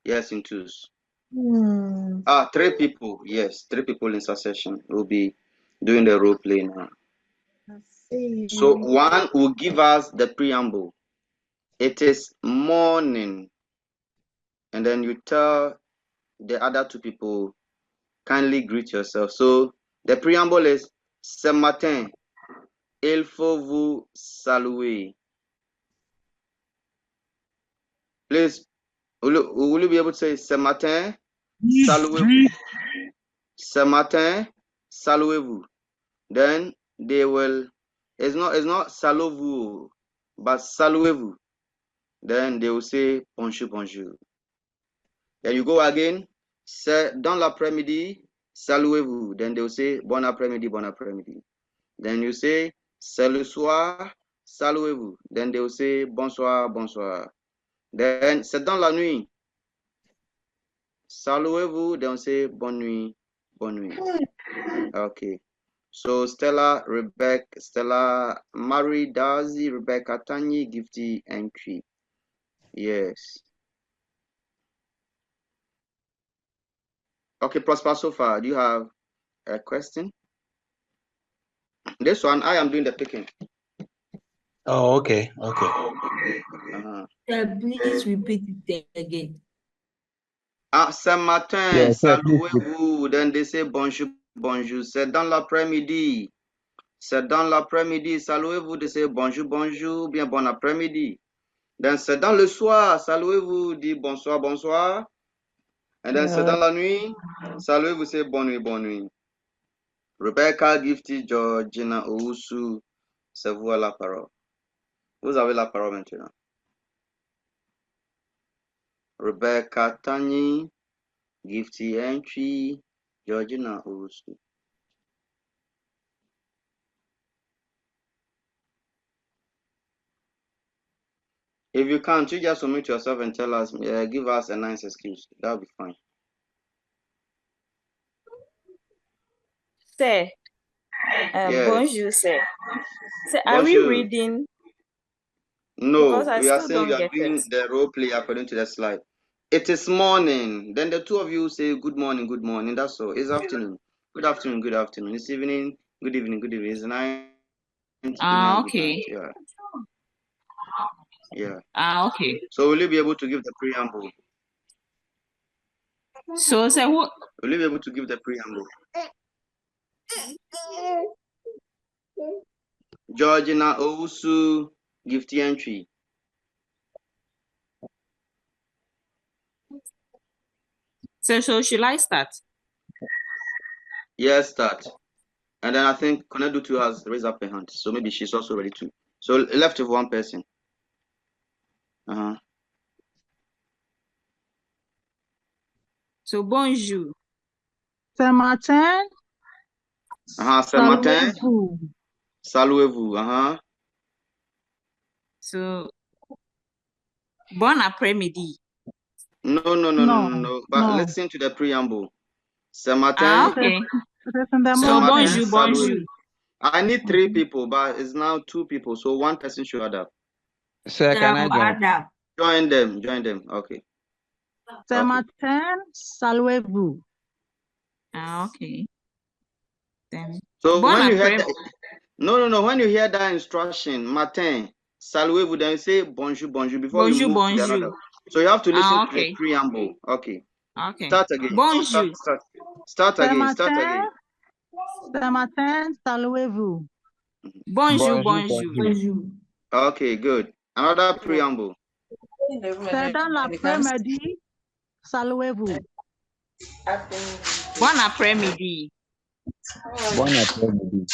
yes, in twos. 3 people. Yes, 3 people in succession will be doing the role play now. So one will give us the preamble. It is morning. And then you tell the other 2 people, kindly greet yourself. So the preamble is ce matin, il faut vous saluer. Please, will you be able to say ce matin, saluez-vous? Ce matin, saluez-vous. Then they will, it's not saluez-vous, but saluez-vous. Then they will say bonjour, bonjour. Then you go again, c'est dans l'après-midi, saluez-vous. Then they will say bon après-midi, bon après-midi. Then you say c'est le soir, saluez-vous. Then they will say bonsoir, bonsoir. Then c'est dans la nuit, saluez-vous. Then say bonne nuit, bonne nuit. Okay. So Stella, Mary, Darcy, Rebecca, Tanyi, Gifty, and Tree. Yes. Okay, Prosper, so far, do you have a question? This one, I am doing the picking.
Oh, okay. Okay.
Please repeat it again.
Ce matin, saluez-vous. Then they say bonjour, bonjour. C'est dans l'après-midi. C'est dans l'après-midi, saluez-vous. They say bonjour, bonjour, bien bon après-midi. Then c'est dans le soir, saluez-vous, dit bonsoir, bonsoir. And then c'est dans la nuit, saluez-vous, c'est bonne nuit, bonne nuit. Rebecca, Gifty, Georgina, Ousu, c'est vous à la parole. Vous avez la parole maintenant. Rebecca, Tani, Gifty, Entry, Georgina, Ousu. If you can't, you just unmute yourself and tell us, give us a nice excuse. That'll be fine.
Sir,
Yes.
bonjour, sir. Sir, are we
Bonjour.
reading?
No,
Because I
we are
still
saying
don't
we are
get
doing
it.
the role play according to the slide. It is morning. Then the 2 of you say good morning, good morning. That's all. It's afternoon. Good afternoon, good afternoon. It's evening, good evening, good evening. It's night, good night, good
Okay.
night. Yeah. Yeah.
Okay.
So will you be able to give the preamble?
So, sir, what?
Will you be able to give the preamble? Georgina Owusu, Gifty Entry.
So should I start?
Yes, start. And then I think Konedu has raised up her hand. So maybe she's also ready too. So left with 1 person.
So bonjour.
Ce matin,
Ce matin,
saluez-vous.
Saluez-vous.
So bon après-midi.
No. But listen to the preamble. Ce matin.
Okay.
So
bonjour, bonjour.
I need 3 people, but it's now 2 people. So 1 person should add up.
Sir, can I join?
Join them. Okay.
Ce matin, saluez-vous.
Okay. Then.
So
Bon
when you hear
après-midi.
no, when you hear that instruction, matin, saluez-vous, then you say bonjour, bonjour before you move to the another. So you have to listen to the preamble. Okay. Start again.
Bonjour.
Start again.
Ce matin, saluez-vous.
Bonjour, bonjour.
Okay, good. Another preamble.
C'est dans l'après-midi, saluez-vous.
Bon après-midi.
Bon après-midi.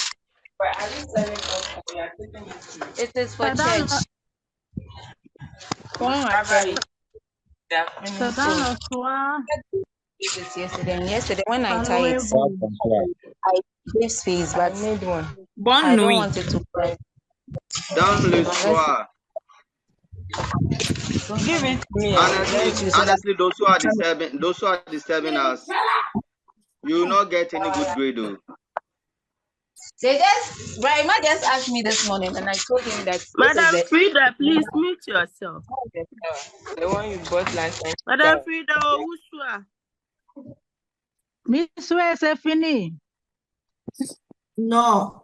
It is for church.
C'est dans le soir,
this yesterday. And yesterday when I typed,
Salwevu.
I gave space, but I made one.
Bonne
I don't
nuit.
want it to cry.
Dans le
Unless
soir.
give it to me.
Honestly, those who are disturbing us, you will not get any good grade though.
They just Brahima just asked me this morning, and I told him that
Madam Frida, please mute yourself.
the one you bought last time.
Madam Frida, Owusua.
Miss Way, c'est fini.
No.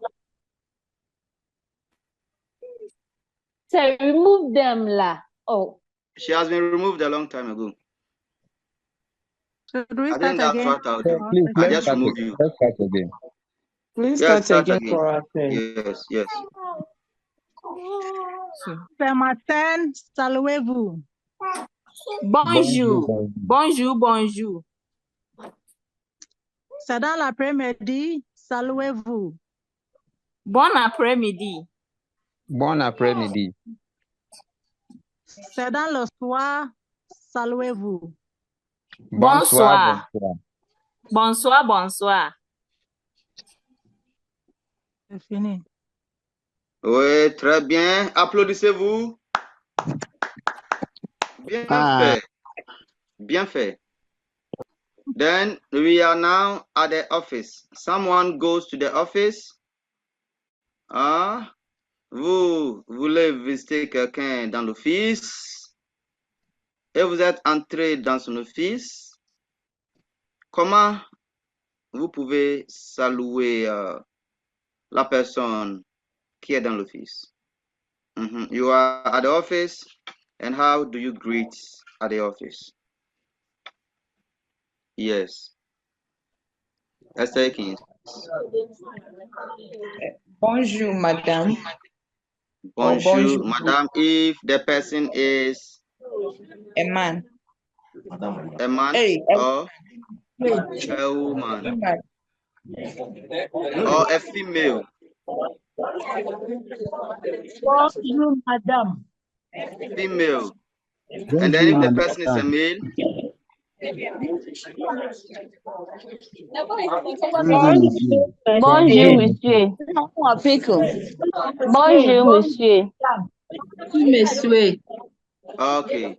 So remove them la. Oh.
She has been removed a long time ago.
So do we
I think
start
that's
again?
what I'll do.
Please,
I
let's
just
start
remove you.
Let's start again.
Please
Yes,
start again for us.
Yes, yes.
Ce matin, saluez-vous.
Bonjour. Bonjour, bonjour.
C'est dans l'après-midi, saluez-vous.
Bon après-midi.
Bon après-midi.
C'est dans le soir, saluez-vous.
Bonsoir. Bonsoir, bonsoir.
C'est fini.
Oui, très bien. Applaudissez-vous. Bien fait. Bien fait. Then we are now at the office. Someone goes to the office. Vous voulez visiter quelqu'un dans l'office et vous êtes entré dans son office. Comment vous pouvez saluer la personne qui est dans l'office? You are at the office, and how do you greet at the office? Yes. Esther Kings.
Bonjour, madame.
Bonjour, madame, if the person is
a man.
A man or a woman or a female.
Bonjour, madame.
Female. And then if the person is a male.
Bonjour, monsieur. Bonjour, monsieur.
Monsieur.
Okay.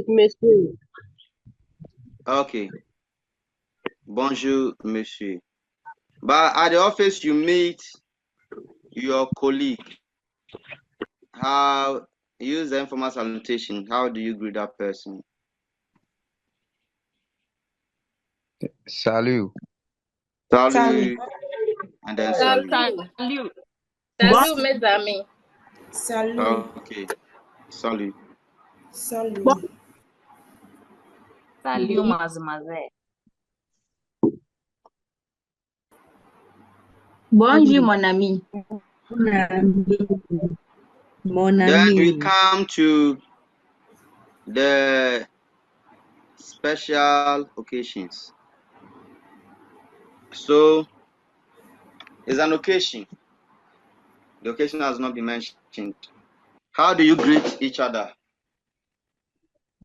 Monsieur.
Okay. Bonjour, monsieur. But at the office, you meet your colleague. How use the informal salutation? How do you greet that person?
Salut.
Salut. And then salut.
Salut. Salut, mes amis.
Salut.
Okay. Salut.
Salut.
Salut, mademoiselle.
Bonjour, mon ami.
Then we come to the special occasions. So it's an occasion. The occasion has not been mentioned. How do you greet each other?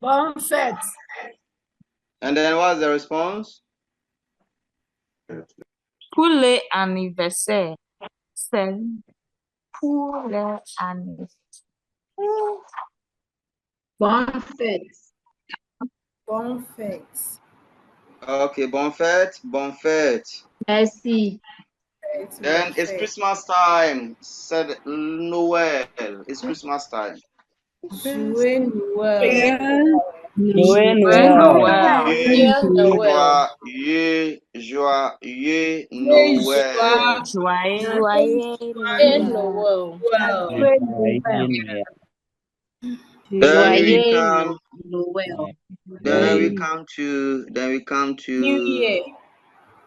Bonne fête.
And then what's the response?
Pour l'anniversaire. C'est pour l'anniversaire.
Bonne fête.
Bonne fête.
Okay, bonne fête, bonne fête.
Merci.
Then it's Christmas time. Said Noel. It's Christmas time.
Jouer Noël.
Joyeux
Noël. Then we come to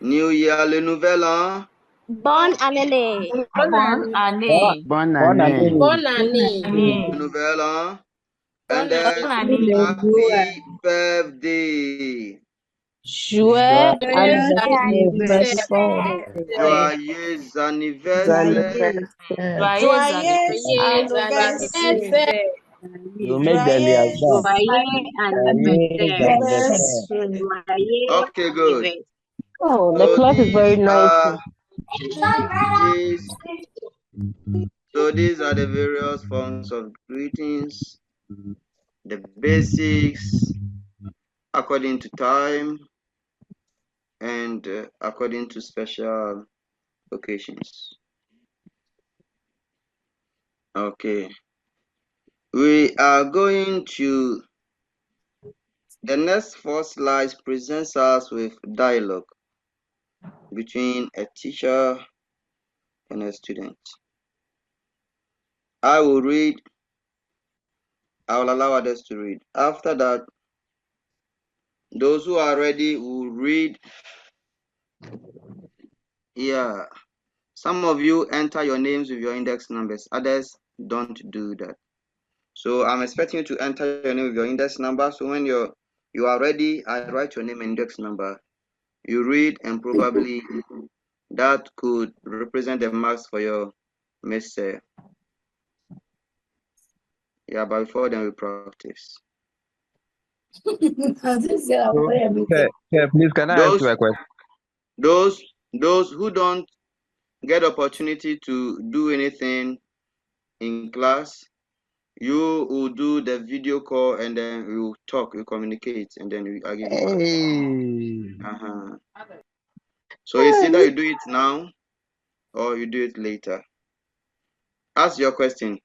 New Year, le nouvel an.
Bonne année.
Bonne année.
Bonne année.
Bonne année.
Le nouvel an. And then happy birthday.
Joyeux
anniversaire.
Joyeux anniversaire.
Joyeux anniversaire.
You make the liaison.
Okay, good.
Oh, the
So
class is very nice.
these these are the various forms of greetings, the basics according to time and according to special occasions. Okay, we are going to the next 4 slides presents us with dialogue between a teacher and a student. I will read. I will allow others to read. After that, those who are ready will read. Yeah. Some of you enter your names with your index numbers. Others don't do that. So I'm expecting you to enter your name with your index number. So when you are ready, I write your name and index number. You read, and probably that could represent the marks for your mister. Yeah, but before then we practice.
So, sir, please, can I ask you a question?
Those who don't get opportunity to do anything in class, you will do the video call and then we will talk, we communicate, and then I give you marks. So it's either you do it now or you do it later. Ask your question.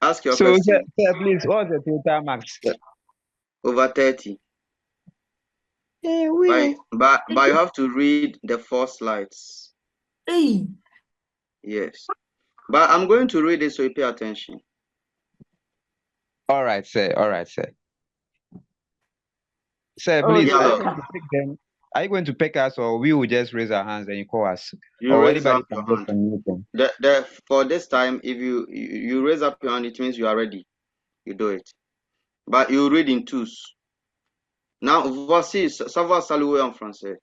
Ask your question.
Sir, please, what's the total marks?
Over 30. But you have to read the 4 slides. Yes. But I'm going to read it so you pay attention.
All right, sir. Sir, please, are you going to pick them? Are you going to pick us, or we will just raise our hands and you call us?
You
or
raise
anybody
up
can
your
just
hand.
unmute them?
For this time, if you raise up your hand, it means you are ready. You do it. But you read in twos. Now, voici, ça va saluer en français.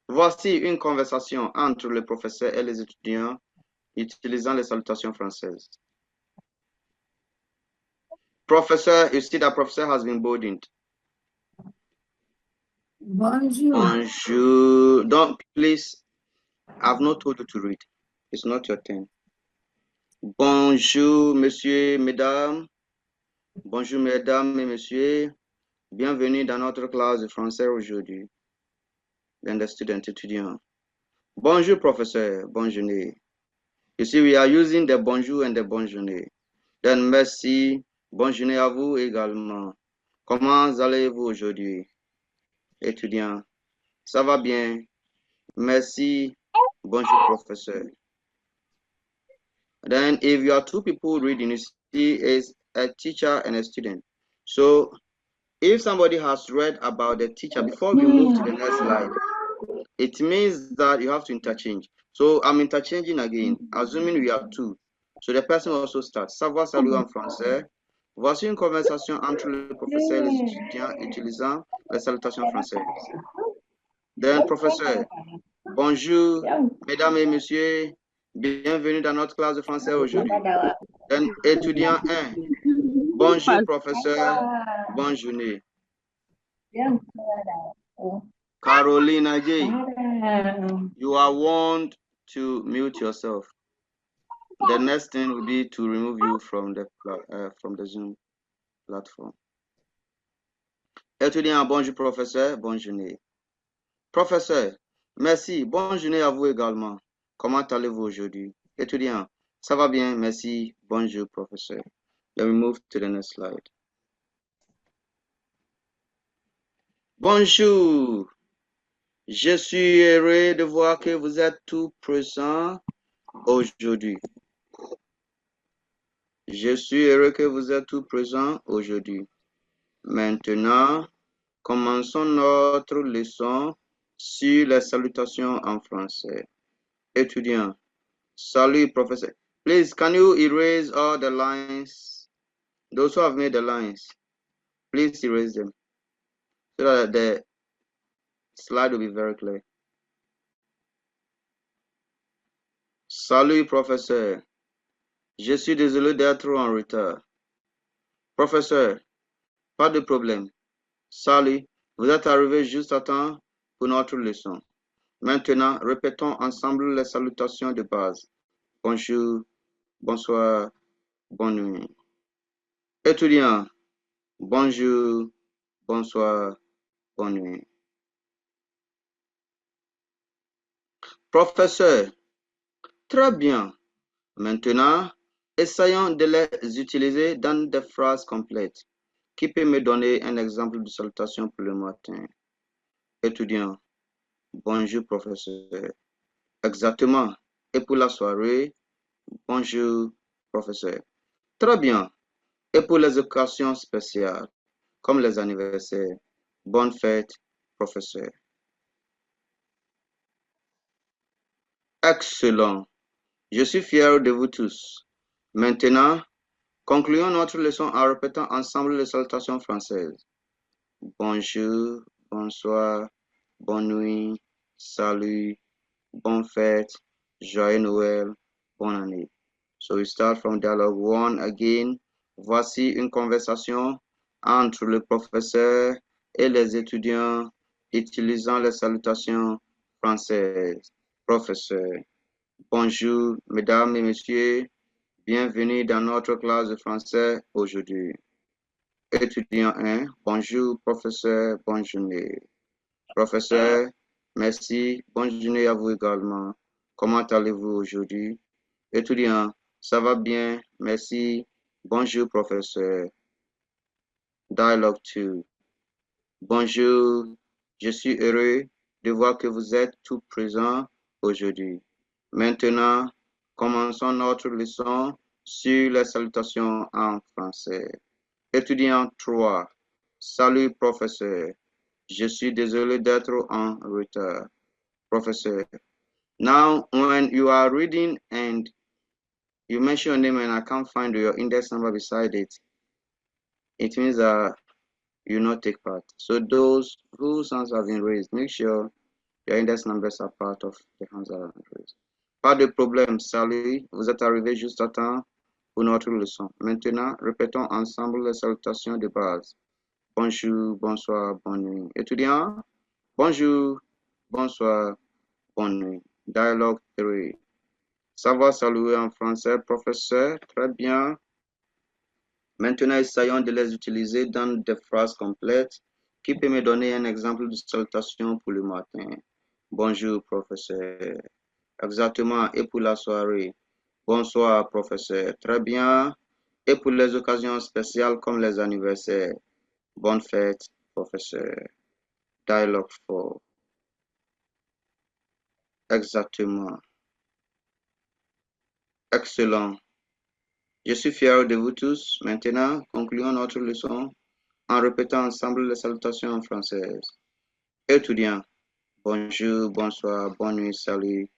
Voici une conversation entre le professeur et les étudiants utilisant les salutations françaises. Professor, you see that professor has been bolded.
Bonjour.
Bonjour. Don't, please, I've not told you to read. It's not your turn. Bonjour, monsieur, mesdames. Bonjour, mesdames et messieurs. Bienvenue dans notre classe de français aujourd'hui. Then the student étudiant. Bonjour, professeur. Bonne journée. You see, we are using the bonjour and the bonne journée. Then merci. Bonne journée à vous également. Comment allez-vous aujourd'hui? Étudiant. Ça va bien. Merci. Bonjour, professeur. Then if you are 2 people reading, you see is a teacher and a student. So if somebody has read about the teacher before we move to the next slide, it means that you have to interchange. So I'm interchanging again, assuming we are 2. So the person also starts. Savoir saluer en français. Voici une conversation entre le professeur et les étudiants utilisant les salutations françaises. Then professeur, bonjour, mesdames et messieurs, bienvenue dans notre classe de français aujourd'hui. Then étudiant 1, bonjour professeur, bonne journée. Caroline Ajay, you are warned to mute yourself. The next thing will be to remove you from the Zoom platform. Étudiant, bonjour professeur, bonne journée. Professeur, merci, bonne journée à vous également. Comment allez-vous aujourd'hui? Étudiant, ça va bien, merci, bonjour professeur. Then we move to the next slide. Bonjour, je suis heureux de voir que vous êtes tous présents aujourd'hui. Je suis heureux que vous êtes tous présents aujourd'hui. Maintenant, commençons notre leçon sur les salutations en français. Étudiant, salut professeur. Please, can you erase all the lines? Those who have made the lines, please erase them so that the slide will be very clear. Salut professeur. Je suis désolé d'être en retard. Professeur, pas de problème. Salut, vous êtes arrivé juste à temps pour notre leçon. Maintenant, répétons ensemble les salutations de base. Bonjour, bonsoir, bonne nuit. Étudiants, bonjour, bonsoir, bonne nuit. Professeur, très bien. Maintenant, essayons de les utiliser dans des phrases complètes. Qui peut me donner un exemple de salutation pour le matin? Étudiant, bonjour professeur. Exactement. Et pour la soirée, bonjour professeur. Très bien. Et pour les occasions spéciales, comme les anniversaires, bonne fête professeur. Excellent. Je suis fier de vous tous. Maintenant, concluons notre leçon en répétant ensemble les salutations françaises. Bonjour, bonsoir, bonne nuit, salut, bonne fête, joyeux Noël, bonne année. So we start from dialogue 1 again. Voici une conversation entre le professeur et les étudiants utilisant les salutations françaises. Professeur, bonjour mesdames et messieurs, bienvenue dans notre classe de français aujourd'hui. Étudiant 1, bonjour professeur, bonne journée. Professeur, merci, bonne journée à vous également. Comment allez-vous aujourd'hui? Étudiant, ça va bien, merci, bonjour professeur. Dialogue 2. Bonjour, je suis heureux de voir que vous êtes tous présents aujourd'hui. Maintenant, commençons notre leçon sur les salutations en français. Étudiant 3. Salut professeur. Je suis désolé d'être en retard. Professor. Now, when you are reading and you mention your name and I can't find your index number beside it, it means that you not take part. So those whose hands have been raised, make sure your index numbers are part of the hands that have been raised. Pas de problème, salut, vous êtes arrivé juste à temps pour notre leçon. Maintenant, répétons ensemble les salutations de base. Bonjour, bonsoir, bonne nuit. Étudiants, bonjour, bonsoir, bonne nuit. Dialogue 3. Savoir saluer en français, professeur, très bien. Maintenant, essayons de les utiliser dans des phrases complètes. Qui peut me donner un exemple de salutation pour le matin? Bonjour, professeur. Exactement. Et pour la soirée? Bonsoir, professeur. Très bien. Et pour les occasions spéciales comme les anniversaires? Bonne fête, professeur. Dialogue 4. Exactement. Excellent. Je suis fier de vous tous. Maintenant, concluons notre leçon en répétant ensemble les salutations françaises. Étudiants, bonjour, bonsoir, bonne nuit, salut,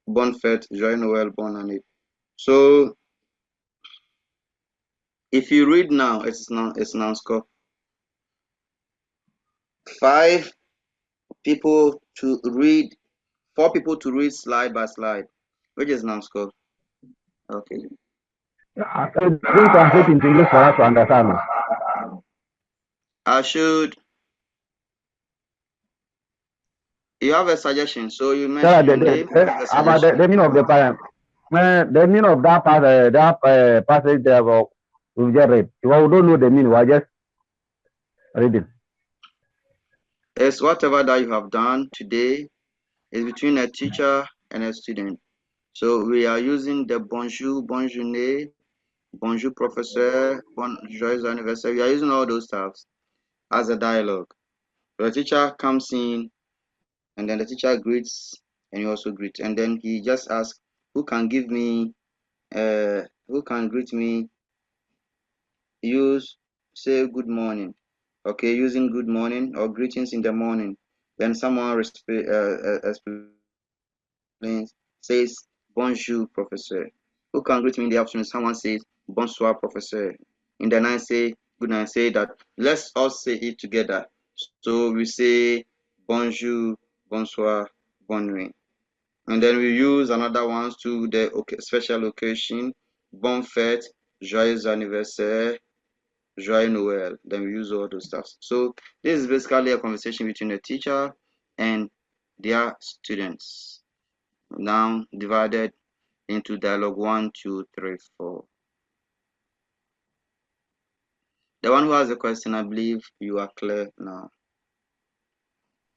bonne fête, joyeux Noël, bonne année. So, if you read now, it's non-scope. 4 people to read slide by slide, which is non-scope. Okay.
Don't translate into English for us to understand.
I should. You have a suggestion, so you mentioned your name.
About the meaning of the poem. The meaning of that passage there we just read. If I don't know the meaning, I just read it.
It's whatever that you have done today is between a teacher and a student. So we are using the bonjour, bonne journée, bonjour professeur, bon joyeux anniversaire. We are using all those stuffs as a dialogue. So the teacher comes in and then the teacher greets and you also greet. And then he just asks, who can greet me? Use say good morning. Okay, using good morning or greetings in the morning. Then someone explains, says bonjour professor. Who can greet me in the afternoon? Someone says bonsoir professor. In the night say good night. Say that let's all say it together. So we say bonjour, bonsoir, bonne nuit. And then we use another ones to the special occasion, bonne fête, joyeux anniversaire, joyeux Noël. Then we use all those stuff. So this is basically a conversation between the teacher and their students. Now divided into dialogue 1, 2, 3, 4. The one who has a question, I believe you are clear now.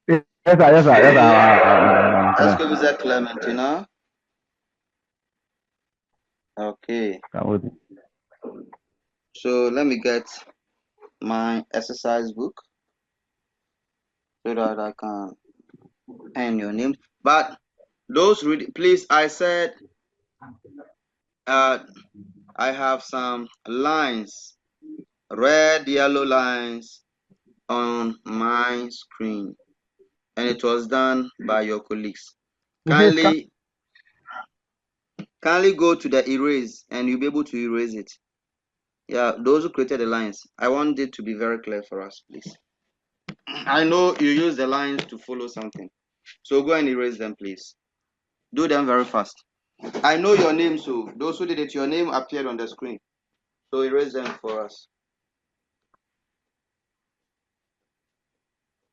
Yes, sir. Yes, sir. Yes, sir.
Est-ce que vous êtes clair maintenant? Okay. So let me get my exercise book so that I can pen your name. But those read, please. I said I have some lines, red, yellow lines on my screen, and it was done by your colleagues. Kindly go to the erase, and you'll be able to erase it. Yeah, those who created the lines, I want it to be very clear for us, please. I know you use the lines to follow something, so go and erase them, please. Do them very fast. I know your name, so those who did it, your name appeared on the screen. So erase them for us.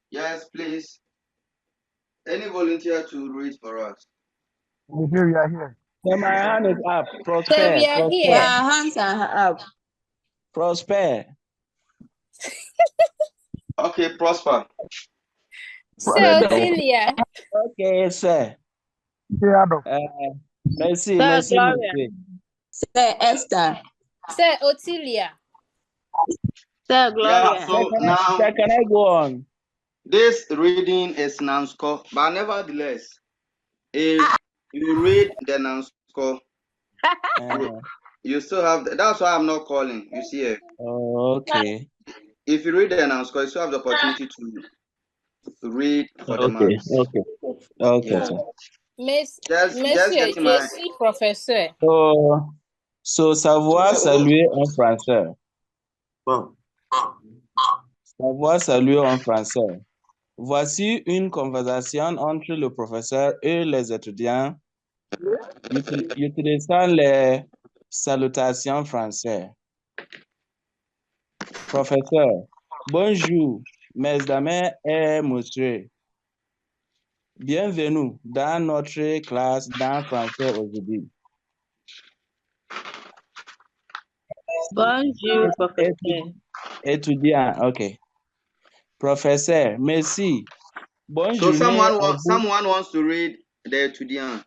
Yes, please. Any volunteer to read for us?
Here we are here. So my hand is up. Prosper.
Sir, we are here.
Our hands are up.
Prosper.
Okay, Prosper.
Sir Otilia.
Okay, sir. Merci,
Sir
merci,
Gloria.
monsieur.
Sir Esther.
Sir Otilia.
Sir Gloria.
Yeah, so now
Can I go on?
this reading is non-score, but nevertheless, if you read the non-score, you still have. That's why I'm not calling. You see it.
Okay.
If you read the non-score, you still have the opportunity to read for the
Okay.
marks.
Okay,
Yeah.
sir.
Just
Monsieur,
getting
je
my.
suis professeur.
So savoir saluer en français. Savoir saluer en français. Voici une conversation entre le professeur et les étudiants utilisant les salutations françaises. Professeur, bonjour, mesdames et messieurs. Bienvenue dans notre classe d'en français aujourd'hui.
Bonjour, professeur.
Étudiant, ok. Professeur, merci. Bonne
So
journée à vous.
someone wants to read the étudiant.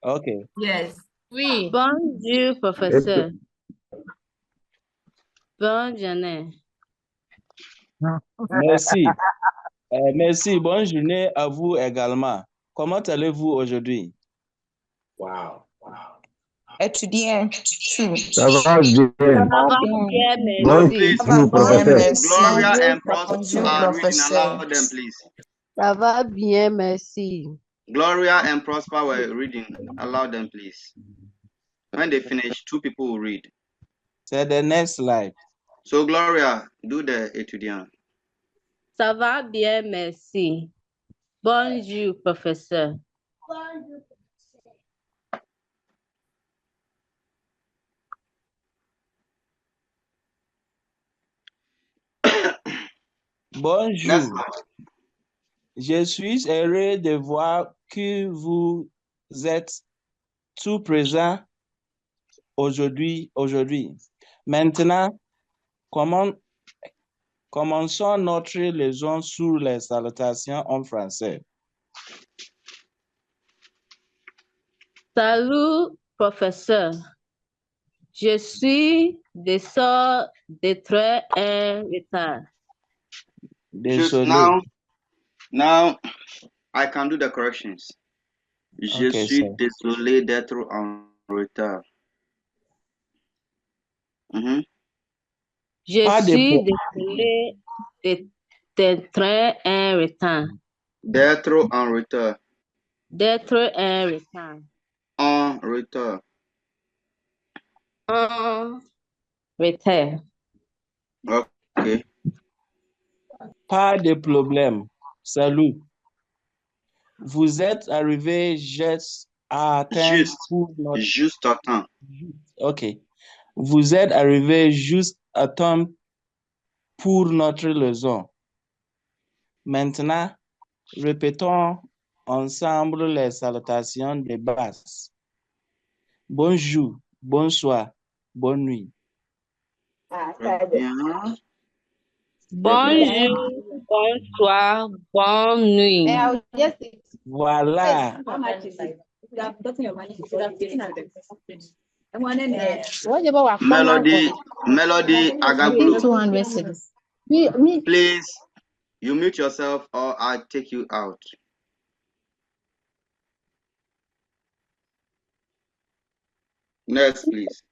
Okay.
Yes.
Oui.
Bonjour, professeur. Bonne journée.
Merci. Merci. Bonne journée à vous également. Comment allez-vous aujourd'hui?
Wow. Étudiant.
Ça va bien.
Ça va bien,
No,
merci.
please.
Bonjour, professeur.
Gloria and Prosper
Bonjour,
are reading.
professeur.
Allow them, please.
Ça va bien, merci.
Gloria and Prosper were reading. Allow them, please. When they finish, 2 people will read.
So the next slide.
So Gloria, do the étudiant.
Ça va bien, merci. Bonjour, professeur.
Bonjour. Je suis heureux de voir que vous êtes tous présents aujourd'hui. Maintenant, commençons notre leçon sur les salutations en français.
Salut, professeur. Je suis désolé d'être en retard.
Désolé.
Now, I can do the corrections. Je
Okay,
suis
sir.
désolé d'être en retard.
Je suis désolé d'être en retard.
D'être en retard.
D'être en retard.
En retard.
En retard.
Okay.
Pas de problème. Salut. Vous êtes arrivé juste à temps pour notre...
Juste à temps.
OK. Vous êtes arrivé juste à temps pour notre leçon. Maintenant, répétons ensemble les salutations de base. Bonjour, bonsoir, bonne nuit.
Bien.
Bonjour, bonsoir, bonne nuit.
Voilà.
Melody Agagulu.
200 cedis.
Please, you mute yourself or I'll take you out. Next, please.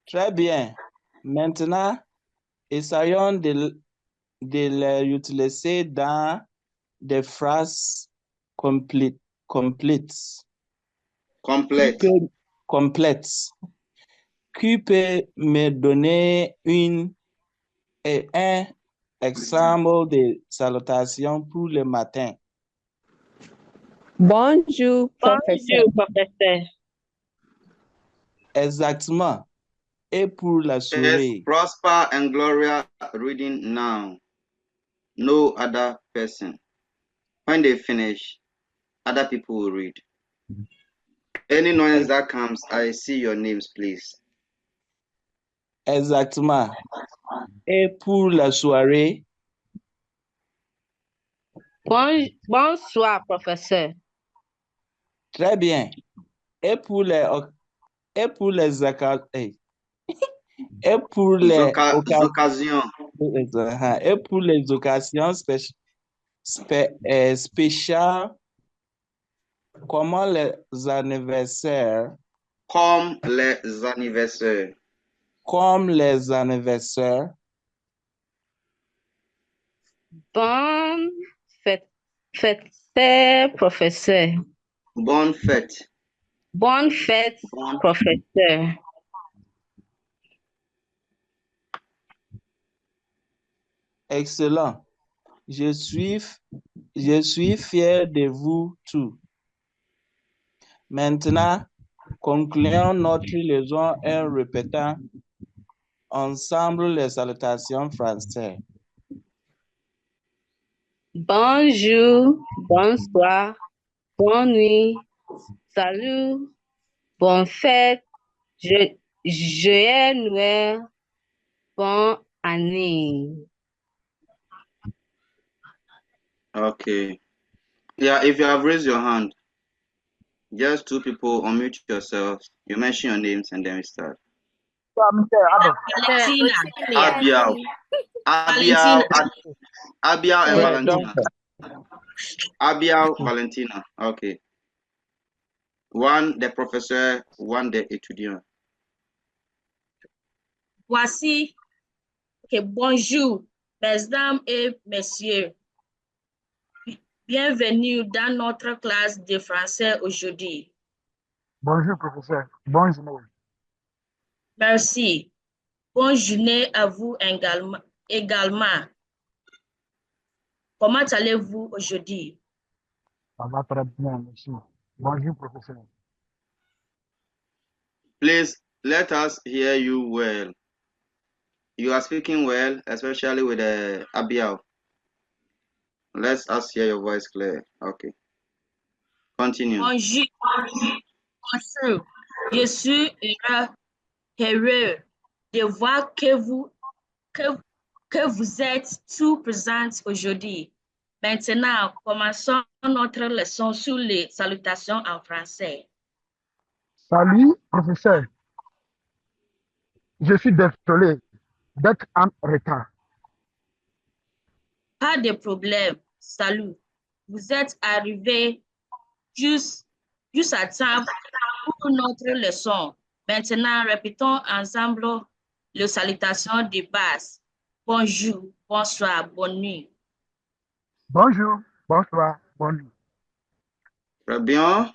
Très bien. Maintenant, essayons de les utiliser dans des phrases complètes. Complètes. Qui peut me donner un exemple de salutation pour le matin?
Bonjour, professeur.
Bonjour, professeur. Exactement. Et pour la soirée?
Yes, Prosper and Gloria reading now. No other person. When they finish, other people will read. Any noise that comes, I see your names, please.
Exactement. Et pour la soirée?
Bonsoir, professeur.
Très bien. Et pour les et pour les occasions. Et pour les
occasions.
Et pour les occasions spéciales, comment les anniversaires.
Comme les anniversaires.
Comme les anniversaires.
Bonne fête, professeur.
Bonne fête.
Bonne fête, professeur.
Excellent. Je suis fier de vous tous. Maintenant, concluons notre leçon en répétant ensemble les salutations françaises.
Bonjour, bonsoir, bonne nuit, salut, bonne fête, joyeux Noël, bonne année.
Okay. Yeah, if you have raised your hand, just two people unmute yourselves. You mention your names and then we start. Abiao. Abiao and Valentina. Abiao, Valentina. Okay. One, the professeur, one, the étudiant.
Voici. Okay, bonjour, mesdames et messieurs. Bienvenue dans notre classe de français aujourd'hui.
Bonjour, professeur. Bonne journée.
Merci. Bonne journée à vous également. Comment allez-vous aujourd'hui?
Ça va très bien, merci. Bonjour, professeur.
Please let us hear you well. You are speaking well, especially with Abiao. Let us hear your voice clear. Okay. Continue.
Bonjour. Bonjour. Je suis heureux de voir que vous êtes tous présents aujourd'hui. Maintenant, commençons notre leçon sur les salutations en français.
Salut, professeur. Je suis désolé d'être en retard.
Pas de problème. Salut. Vous êtes arrivé juste à temps pour notre leçon. Maintenant, répétons ensemble les salutations de base. Bonjour, bonsoir, bonne nuit.
Bonjour, bonsoir, bonne nuit.
Très bien.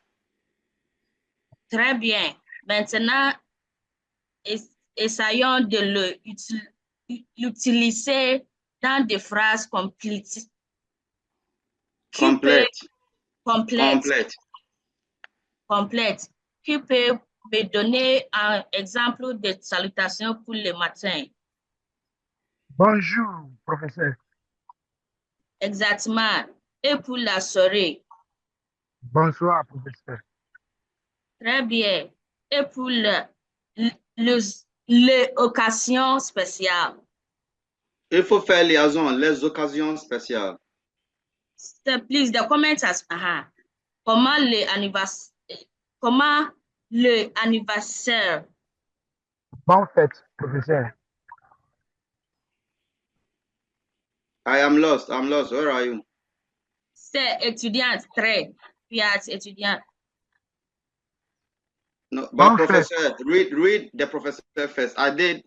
Très bien. Maintenant, essayons de l'utiliser dans des phrases complètes. Complète. Complète. Qui peut me donner un exemple de salutation pour le matin?
Bonjour, professeur.
Exactement. Et pour la soirée?
Bonsoir, professeur.
Très bien. Et pour l'occasion spéciale?
Il faut faire liaison, les occasions spéciales.
Please, the comments as comment le anniversaire?
Bonne fête, professeur.
I am lost. I'm lost. Where are you?
C'est étudiant, très. Étudiant.
No, but professor, read the professor first. I did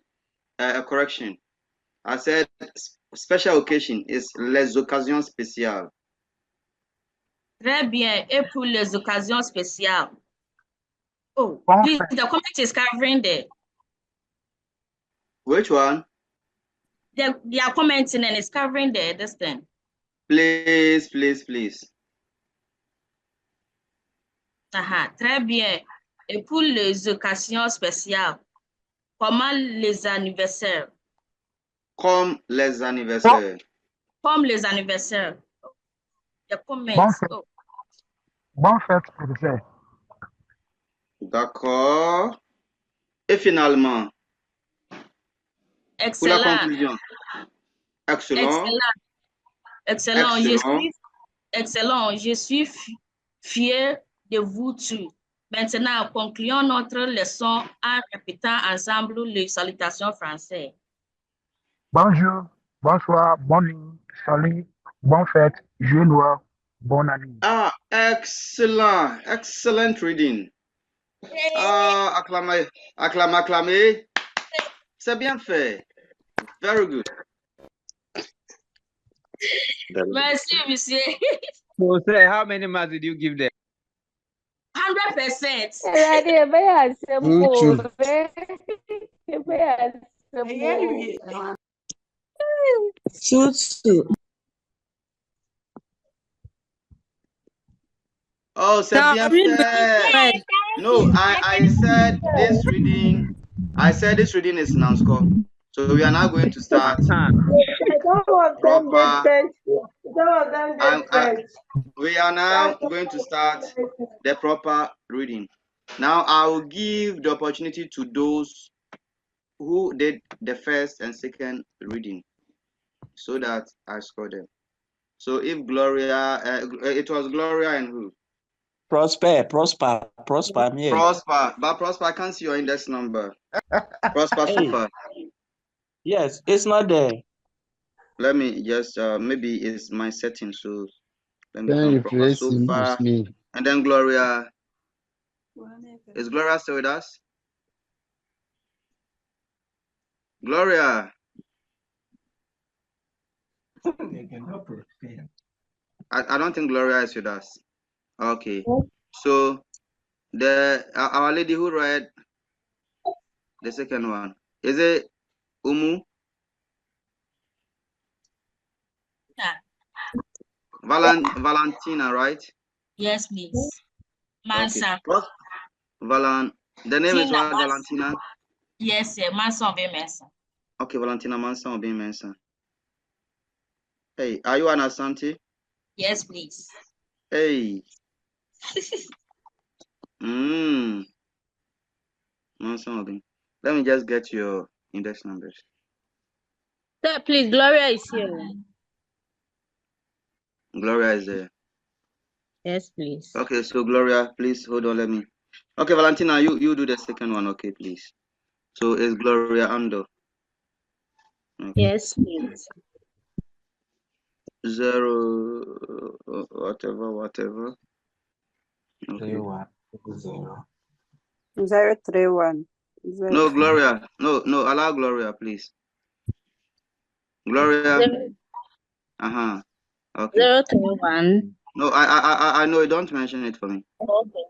a correction. I said special occasion is les occasions spéciales.
Très bien. Et pour les occasions spéciales? Oh, please, the comment is covering there.
Which one?
They are commenting and it's covering the this thing.
Please, please, please.
Très bien. Et pour les occasions spéciales, comment les anniversaires?
Comme les anniversaires.
Comme les anniversaires. The comments.
Bonne fête, professeur.
D'accord. Et finalement,
excellent.
Pour la conclusion. Excellent.
Excellent. Excellent. Je suis fier de vous tous. Maintenant, concluons notre leçon en répétant ensemble les salutations françaises.
Bonjour, bonsoir, bonne nuit, salut, bonne fête, joyeux Noël, bonne année.
Ah, excellent. Excellent reading. Ah, acclamez. Acclamez. C'est bien fait. Very good.
Merci, monsieur.
So, say, how many marks did you give them?
100%.
Oh, c'est bien fait. No, I said this reading. I said this reading is non-score. So we are now going to start proper. We are now going to start the proper reading. Now I will give the opportunity to those who did the first and second reading, so that I score them. So if Gloria, it was Gloria and who?
Prosper, me.
Prosper, but Prosper, I can't see your index number. Prosper Super.
Yes, it's not there.
Let me just, maybe it's my setting, so let me come Prosper Super. And then Gloria. Is Gloria still with us? Gloria. I don't think Gloria is with us. Okay. So our lady who read the second one, is it Umu? Valentina, right?
Yes, please. Mansa.
Okay. The name is what? Valentina?
Yes, sir. Mansa Obi Mensa.
Okay, Valentina Mansa Obi Mensa. Hey, are you an Asante?
Yes, please.
Hey. Mansa Obi. Let me just get your index numbers.
Sir, please, Gloria is here.
Gloria is there.
Yes, please.
Okay, so Gloria, please hold on, let me. Okay, Valentina, you do the second one, okay, please. So it's Gloria Ando. Okay.
Yes, please.
0 whatever. Okay.
031.
No, Gloria. No, allow Gloria, please. Gloria. Okay.
031.
No, I know. Don't mention it for me.
Okay.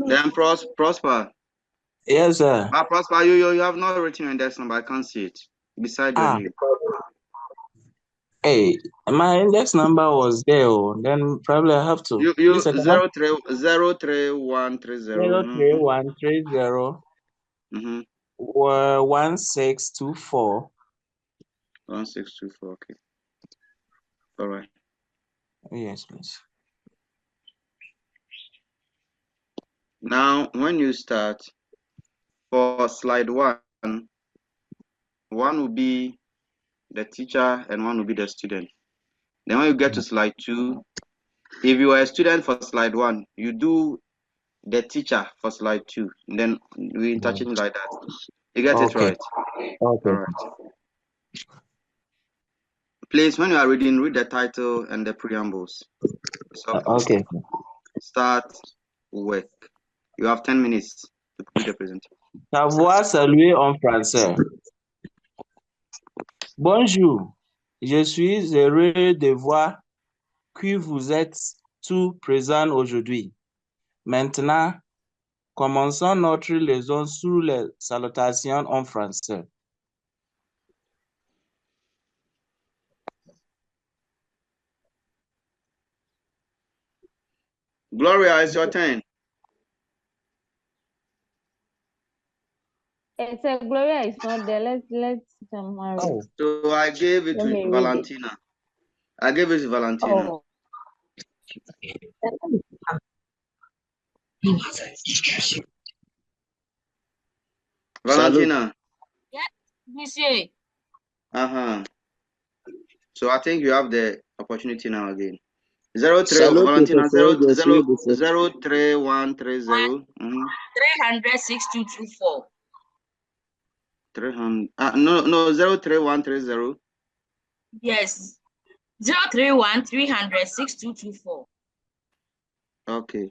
Then Prosper.
Yes, sir.
But Prosper, you have not written your index number. I can't see it beside your name.
Hey, my index number was there. Then probably I have to.
You
Please, I can have
03130.
03130 1624.
1624. Okay. All right.
Yes, please.
Now, when you start for slide 1, one will be the teacher and one will be the student. Then when you get to slide 2, if you are a student for slide 1, you do the teacher for slide 2. Then we interchange like that. You get it
Okay.
right?
Okay.
All right. Please, when you are reading, read the title and the preambles.
Okay.
Start work. You have 10 minutes to read the presentation.
Savoir saluer en français. Bonjour, je suis heureux de voir que vous êtes tous présents aujourd'hui. Maintenant, commençons notre leçon sur les salutations en français.
Gloria, it's your turn.
It's a Gloria is not there. Let's somehow read.
Oh.
So I gave it
Let me
to
read it.
Valentina. I gave it to Valentina.
Oh.
Valentina.
Yes, monsieur.
So I think you have the opportunity now again. 03
Salut,
Valentina
professeur,
0
je suis
0 03130.
300-6224.
300. No 03130.
Yes. 031-300-6224.
Okay.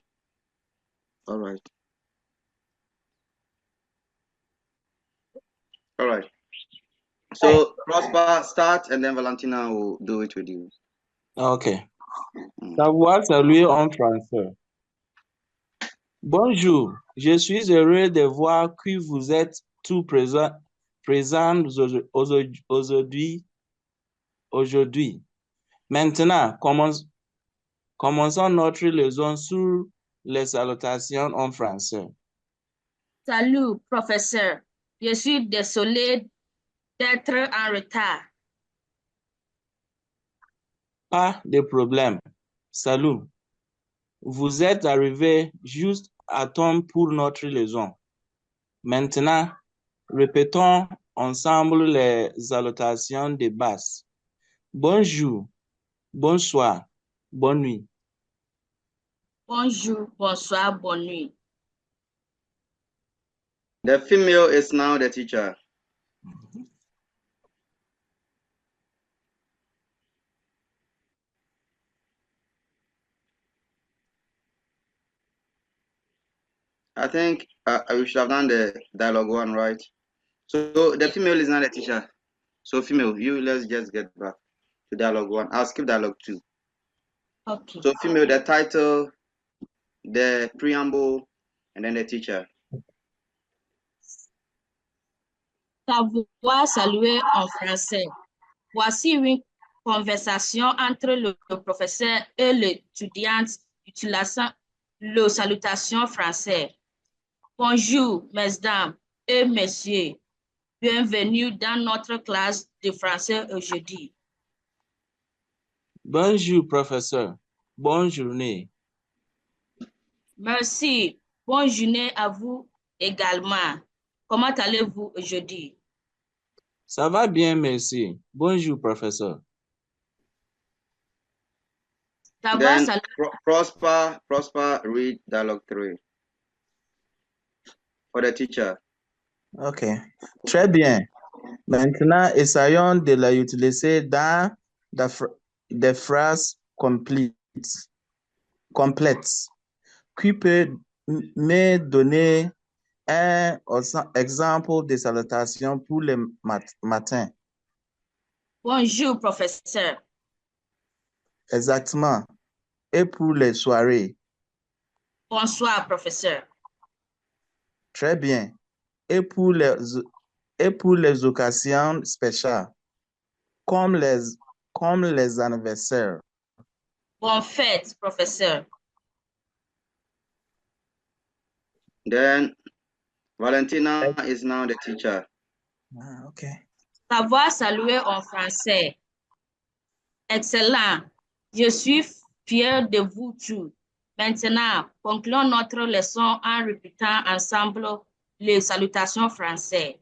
All right. All right. So Prosper, start, and then Valentina will do it with you.
Okay. Savoir saluer en français. Bonjour, je suis heureux de voir que vous êtes tous présents aujourd'hui. Maintenant, commençons notre leçon sur les salutations en français.
Salut, professeur. Je suis désolé d'être en retard.
Pas de problème. Salut. Vous êtes arrivé juste à temps pour notre leçon. Maintenant, répétons ensemble les salutations de base. Bonjour, bonsoir, bonne nuit.
Bonjour, bonsoir, bonne nuit.
The female is now the teacher. I think we should have done the dialogue 1, right? So the female is not the teacher. So female, let's just get back to dialogue 1. I'll skip dialogue 2.
Okay.
So female, the title, the preamble, and then the teacher.
Savoir saluer en français. Voici une conversation entre le professeur et l'étudiante utilisant le salutation français. Bonjour, mesdames et messieurs. Bienvenue dans notre classe de français aujourd'hui.
Bonjour, professeur. Bonne journée.
Merci. Bonne journée à vous également. Comment allez-vous aujourd'hui?
Ça va bien, merci. Bonjour, professeur.
Then Prosper, read dialogue 3 for the teacher.
Ok. Très bien. Maintenant, essayons de la utiliser dans des phrases complètes. Qui peut me donner un exemple de salutation pour le matin?
Bonjour, professeur.
Exactement. Et pour les soirées?
Bonsoir, professeur.
Très bien. Et pour les occasions spéciales, comme les comme les anniversaires.
Bonne fête, professeur.
Then Valentina is now the teacher.
Okay.
Savoir saluer en français. Excellent. Je suis fier de vous tous. Maintenant, concluons notre leçon en répétant ensemble les salutations françaises.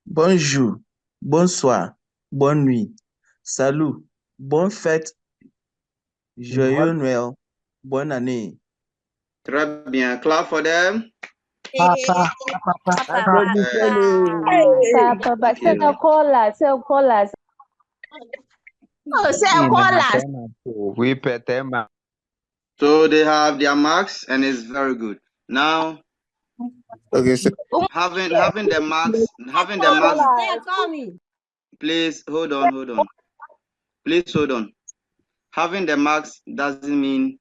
Bonjour, bonsoir, bonne nuit, salut, bonne fête, joyeux Noël, bonne année.
Très bien. Clap for them. So they have their marks and it's very good. Now,
Okay, so
having the marks, please hold on. Please hold on. Having the marks doesn't mean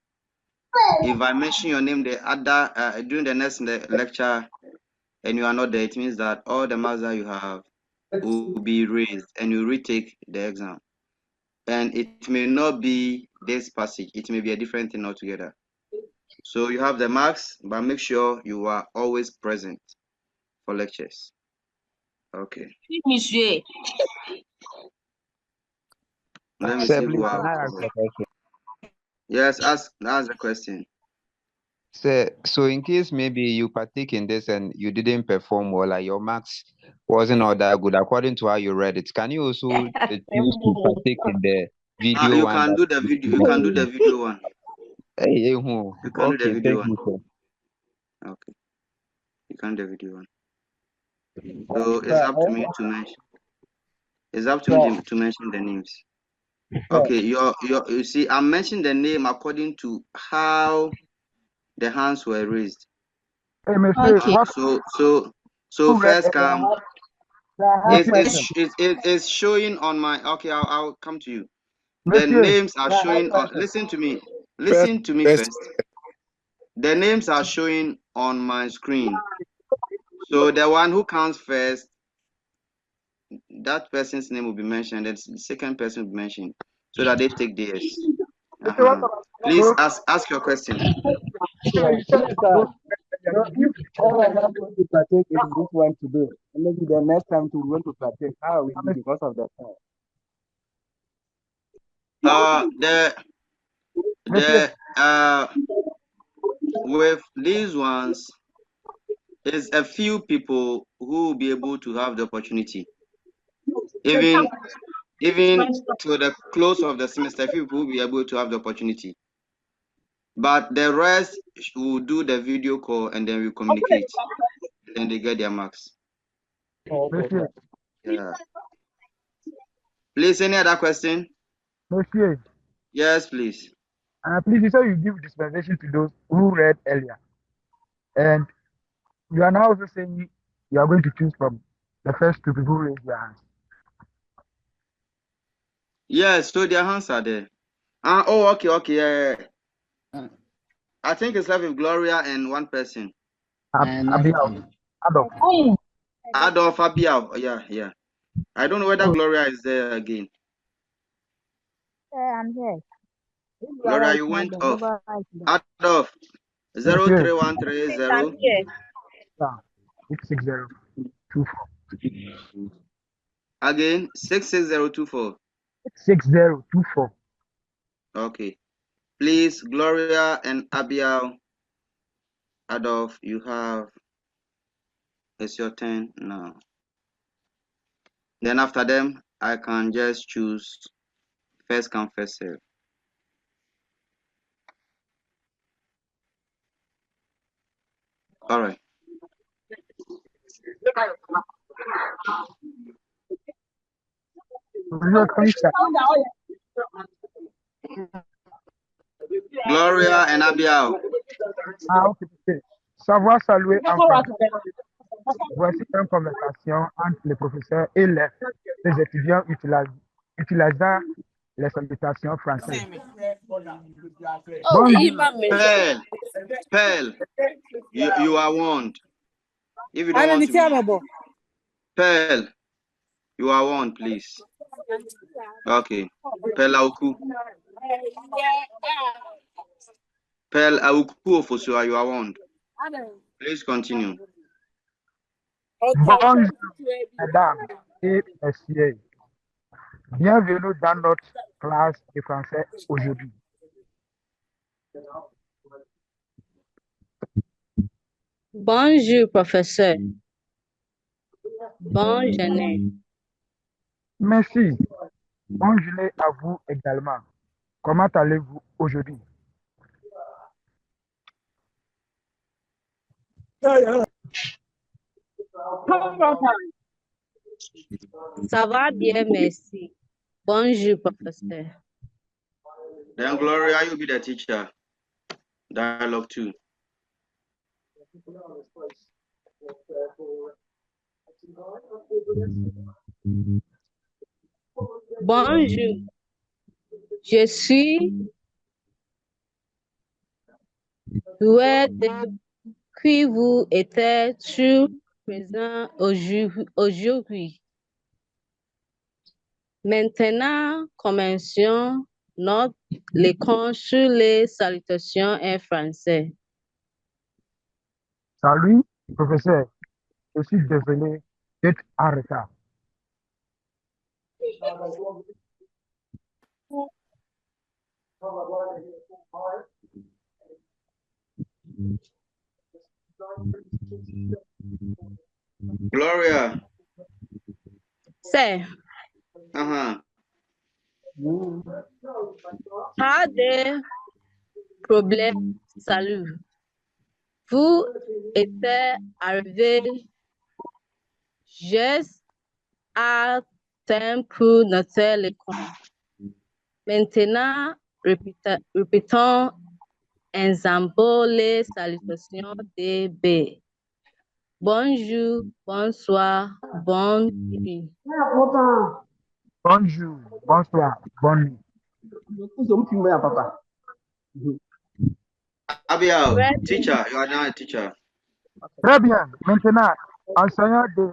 if I mention your name the other during the next lecture and you are not there, it means that all the marks that you have will be raised and you retake the exam. And it may not be this passage, it may be a different thing altogether. So you have the marks, but make sure you are always present for lectures. Okay.
Monsieur.
Let me
Sir,
see
please,
who I
can
will
I ask
call.
a question?
Yes, ask the question.
Sir, so in case maybe you partake in this and you didn't perform well, like your marks wasn't all that good according to how you read it, can you also choose to partake in the video
You
one?
can do the video. You can do the video one.
Hey,
You can do the
okay,
video
thank you,
one.
sir.
Okay. You can do the video one. So it's up to me to mention. It's up to me to mention the names. Okay, you see, I'm mentioning the name according to how the hands were raised.
Hey, Monsieur, what?
So
Who read
first
earlier?
come.
I have question.
It's showing on my. Okay, I'll come to you. The
Monsieur,
names are
I have
showing.
question.
Listen to me.
first,
Listen to me first. The names are showing on my screen. So the one who counts first, that person's name will be mentioned. And the second person will be mentioned, so that they take theirs. Please ask your question.
You said if all of us going to partake in this one today, and maybe the next time to want to partake, how will be because of the time?
With these ones, there's a few people who will be able to have the opportunity. Even to the close of the semester, a few people will be able to have the opportunity. But the rest will do the video call and then we communicate. Then they get their marks.
Monsieur.
Yeah. Please, any other question?
Monsieur.
Yes, please.
Please, you said you give dispensation to those who read earlier. And you are now also saying you are going to choose from the first two people who raised their hands.
Yes, so their hands are there. Okay. I think it's left with Gloria and one person.
Adolf.
Adolf Abiao. Yeah. I don't know whether Gloria is there again.
I'm here.
Gloria, you went off. Adolf. 03130.
I'm here.
66024.
Again, 66024.
6024.
Okay. Please, Gloria and Abiao. Adolf, it's your turn now. Then after them, I can just choose first come, first serve. All right. Gloria and Abiao.
Ok. Savoir saluer en français. Voici une conversation entre le professeur et les étudiants utilisant les salutations françaises.
Bonjour. Pearl, you are warned. If you don't want to be... Pearl, you are warned, please. Okay. Pel Auku. Pel Auku Ofosua, you are warned. Please continue.
Bonjour, mesdames et messieurs. Bienvenue dans notre classe de français aujourd'hui.
Bonjour, professeur. Bonne journée.
Merci. Bonne journée à vous également. Comment allez-vous aujourd'hui?
Ça va bien, merci. Bonjour, professeur.
Then Gloria, you be the teacher. Dialogue 2.
Bonjour. Je suis doué de qui vous êtes toujours présent aujourd'hui. Maintenant, commençons notre leçon sur les salutations en français.
Salut, professeur. Je suis désolé d'être en retard.
Gloria.
C'est pas de problème, salut. Vous êtes arrivé juste à temps pour notre leçon. Maintenant, répétons ensemble les salutations de B. Bonjour, bonsoir, bonne nuit.
Bonjour, bonsoir, bonne nuit.
Abiel, teacher, you are now a teacher.
Très bien. Maintenant, enseignant de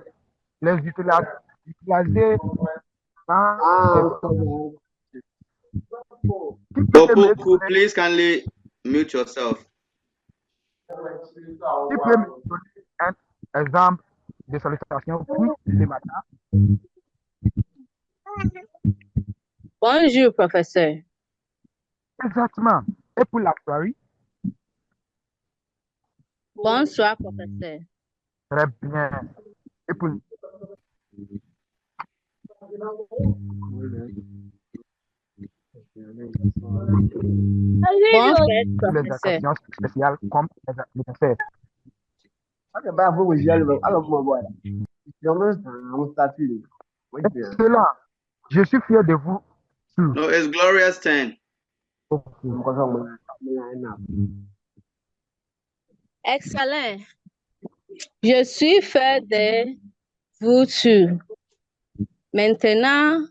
les utiliser dans
Opoku, please kindly mute yourself.
Qui peut me donner un exemple de salutation pour le matin?
Bonjour, professeur.
Exactement. Et pour la soirée?
Bonsoir, professeur.
Très bien. Et pour
Bonne fête,
les
professeur.
occasions spéciales comme l'anniversaire. Excellent. Je suis fier de vous.
No, it's Gloria's turn.
Excellent. Je suis fier de vous tous. Maintenant,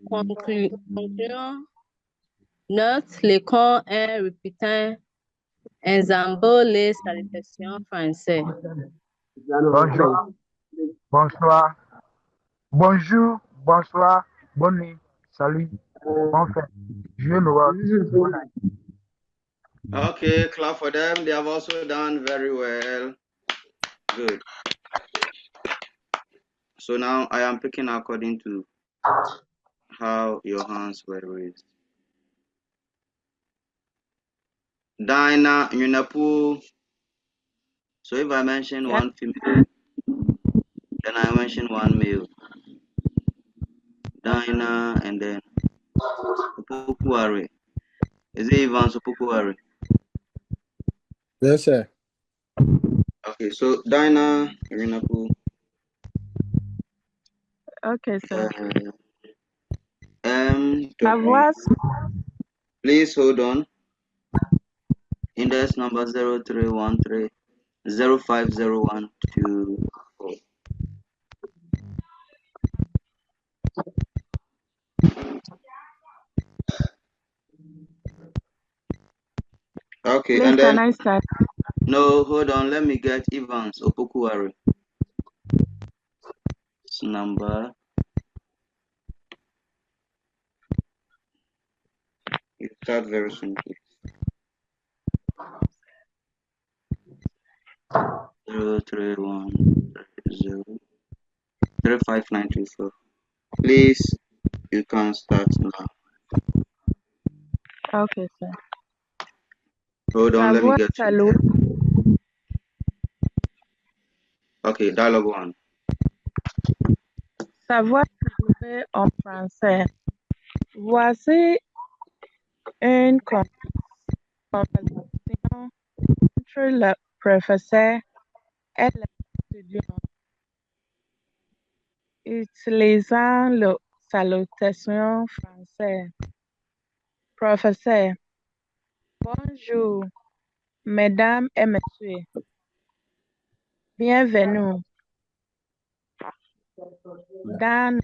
concluons notre leçon en répétant ensemble les salutations françaises.
Bonjour, bonsoir, bonjour, bonsoir, bonne nuit, salut, bonne fête, joyeux Noël, bonne année.
Okay, clap for them. They have also done very well. Good. So now I am picking according to how your hands were raised. Dinah, Yunapu. So if I mention one female, then I mention one male. Dinah and then Opokuware. Is it Evans Opokuware?
Yes, sir.
Okay, so Dinah, Yunapu.
Okay, sir.
Please hold on. Index number 0313 050124. Okay,
Please,
and then
can I start?
no, hold on. Let me get Evans Opokuware. Number start very soon, please. 03130 Please, you can start now.
Okay, sir.
Hold on, let me
Savoir
get you.
saluer.
Okay, dialogue 1.
Savoir saluer en français. Voici une conversation entre le professeur et l'étudiant utilisant la salutation française. Professeur, bonjour, mesdames et messieurs. Bienvenue dans la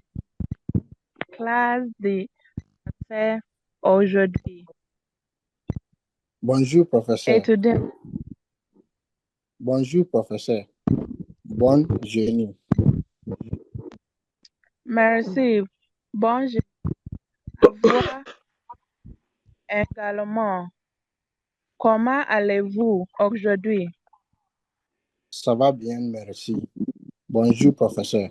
classe de français aujourd'hui.
Bonjour, professeur.
Étudiant,
Bonjour, professeur. Bonne journée.
merci. Bonjour. Savoir également. Comment allez-vous aujourd'hui?
Ça va bien, merci. Bonjour, professeur.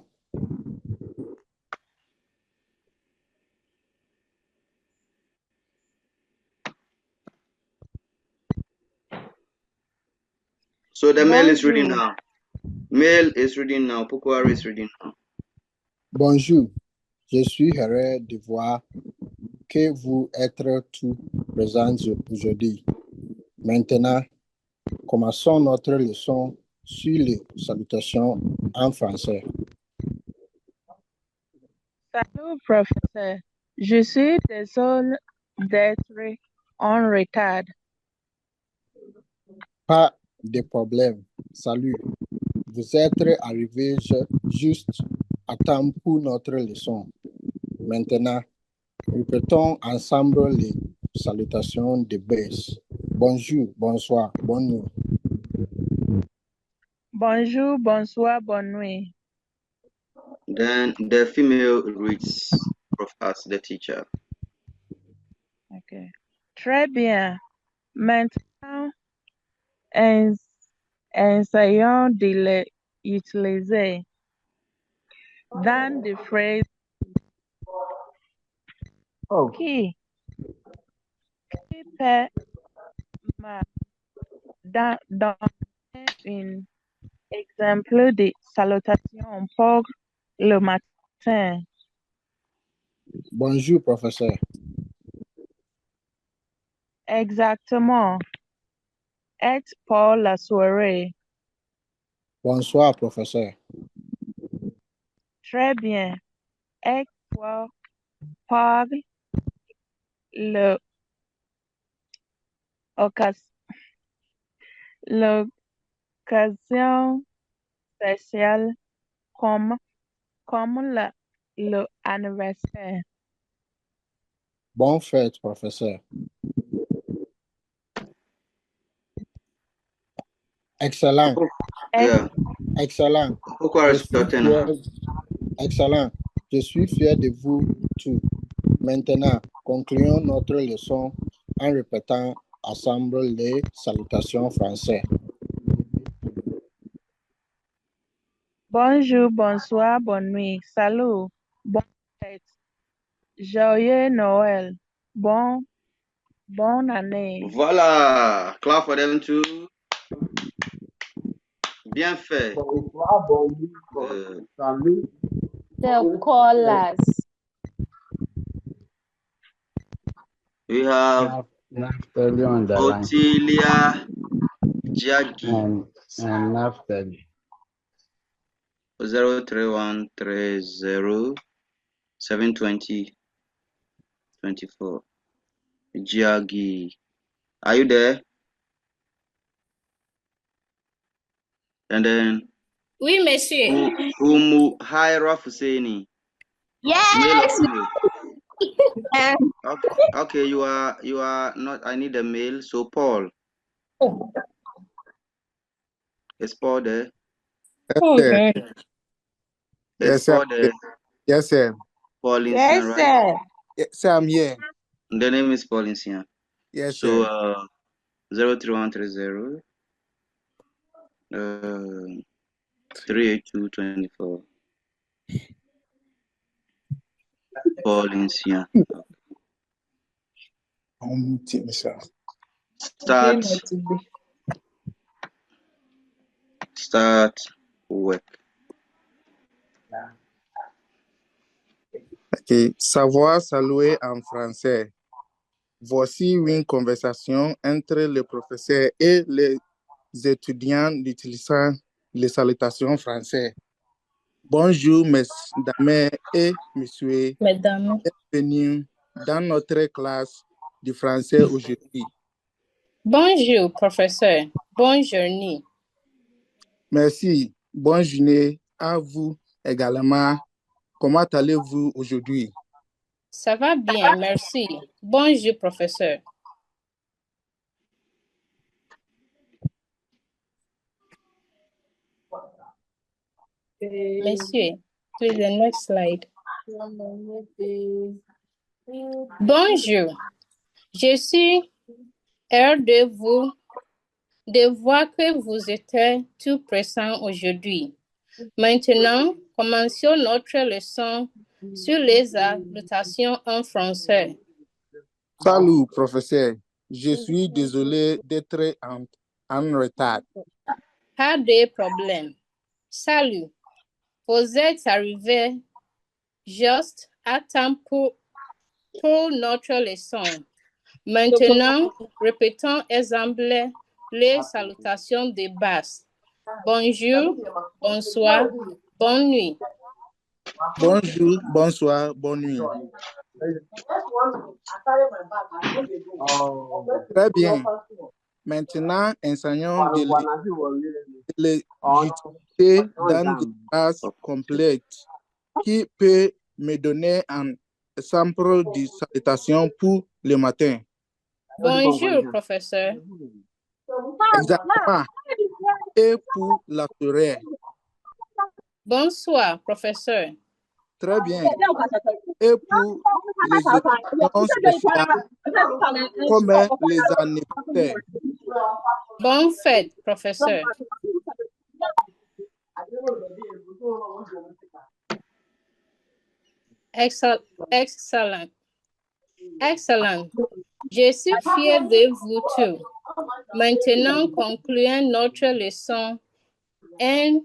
So the male is reading
Bonjour.
now. Male is reading now. Pukwari is reading now.
Bonjour. Je suis heureux de voir que vous êtes tous présents aujourd'hui. Maintenant, commençons notre leçon sur les salutations en français.
Salut, professeur. Je suis désolé d'être en retard.
Pas de problème. Salut. Vous êtes arrivé juste à temps pour notre leçon. Maintenant, répétons ensemble les salutations de base. Bonjour, bonsoir, bonne nuit.
Bonjour, bonsoir, bonne nuit.
Then the female reads as the teacher.
Okay. Très bien. Maintenant, essayons de les utiliser dans des phrases qui peut donner un exemple de salutation pour le matin.
Bonjour, professeur.
Exactement. Et pour la soirée.
Bonsoir, professeur.
Très bien. Et pour l'occasion spéciale comme l'anniversaire.
Bonne fête, professeur. Excellent.
Yeah.
Excellent. Excellent. Je suis fier de vous tous. Maintenant, concluons notre leçon en répétant ensemble les salutations françaises.
Bonjour, bonsoir, bonne nuit. Salut. Bonne fête. Joyeux Noël. Bonne année.
Voilà. Clap for them too. Bien fait.
The callers.
We have
Naphtali on the line.
Otilia Jagi.
And Naphtali.
03130 720 24. Jagi. Are you there? And then
Oui, monsieur.
Umu Haira Husseini.
Yes.
Okay, you are not. I need a male. So Paul. Is Paul there?
Okay.
Is Paul there?
Yes, sir.
Paul
Yes,
Insian, right?
sir.
Yes, sir, I'm here.
The name is Paul Insian.
Yes,
So,
sir.
03130 38224. Paul Insia. Start work.
Ok. Savoir saluer en français. Voici une conversation entre le professeur et les étudiants utilisant les salutations françaises. Bonjour, mesdames et messieurs.
Mesdames.
Bienvenue dans notre classe de français aujourd'hui.
Bonjour, professeur. Bonne journée.
Merci. Bonne journée à vous également. Comment allez-vous aujourd'hui?
Ça va bien, merci. Bonjour, professeur. Monsieur, please, the next slide. Bonjour. Je suis heureux de voir que vous êtes tout présents aujourd'hui. Maintenant, commençons notre leçon sur les salutations en français.
Salut, professeur. Je suis désolé d'être en retard.
Pas de problème. Salut. Vous êtes arrivé juste à temps pour notre leçon. Maintenant, répétons ensemble les salutations de base. Bonjour, bonsoir, bonne nuit.
Bonjour, bonsoir, bonne nuit. Très bien. Maintenant, enseignons de les utiliser dans des phrases complètes. Qui peut me donner un exemple de salutation pour le matin?
Bonjour, professeur.
Exactement. Et pour la soirée?
Bonsoir, professeur.
Très bien. Et pour les occasions spéciales, comme les anniversaires?
Bonne fête, professeur. Excellent. Excellent. Je suis fier de vous tous. Maintenant, concluons notre leçon en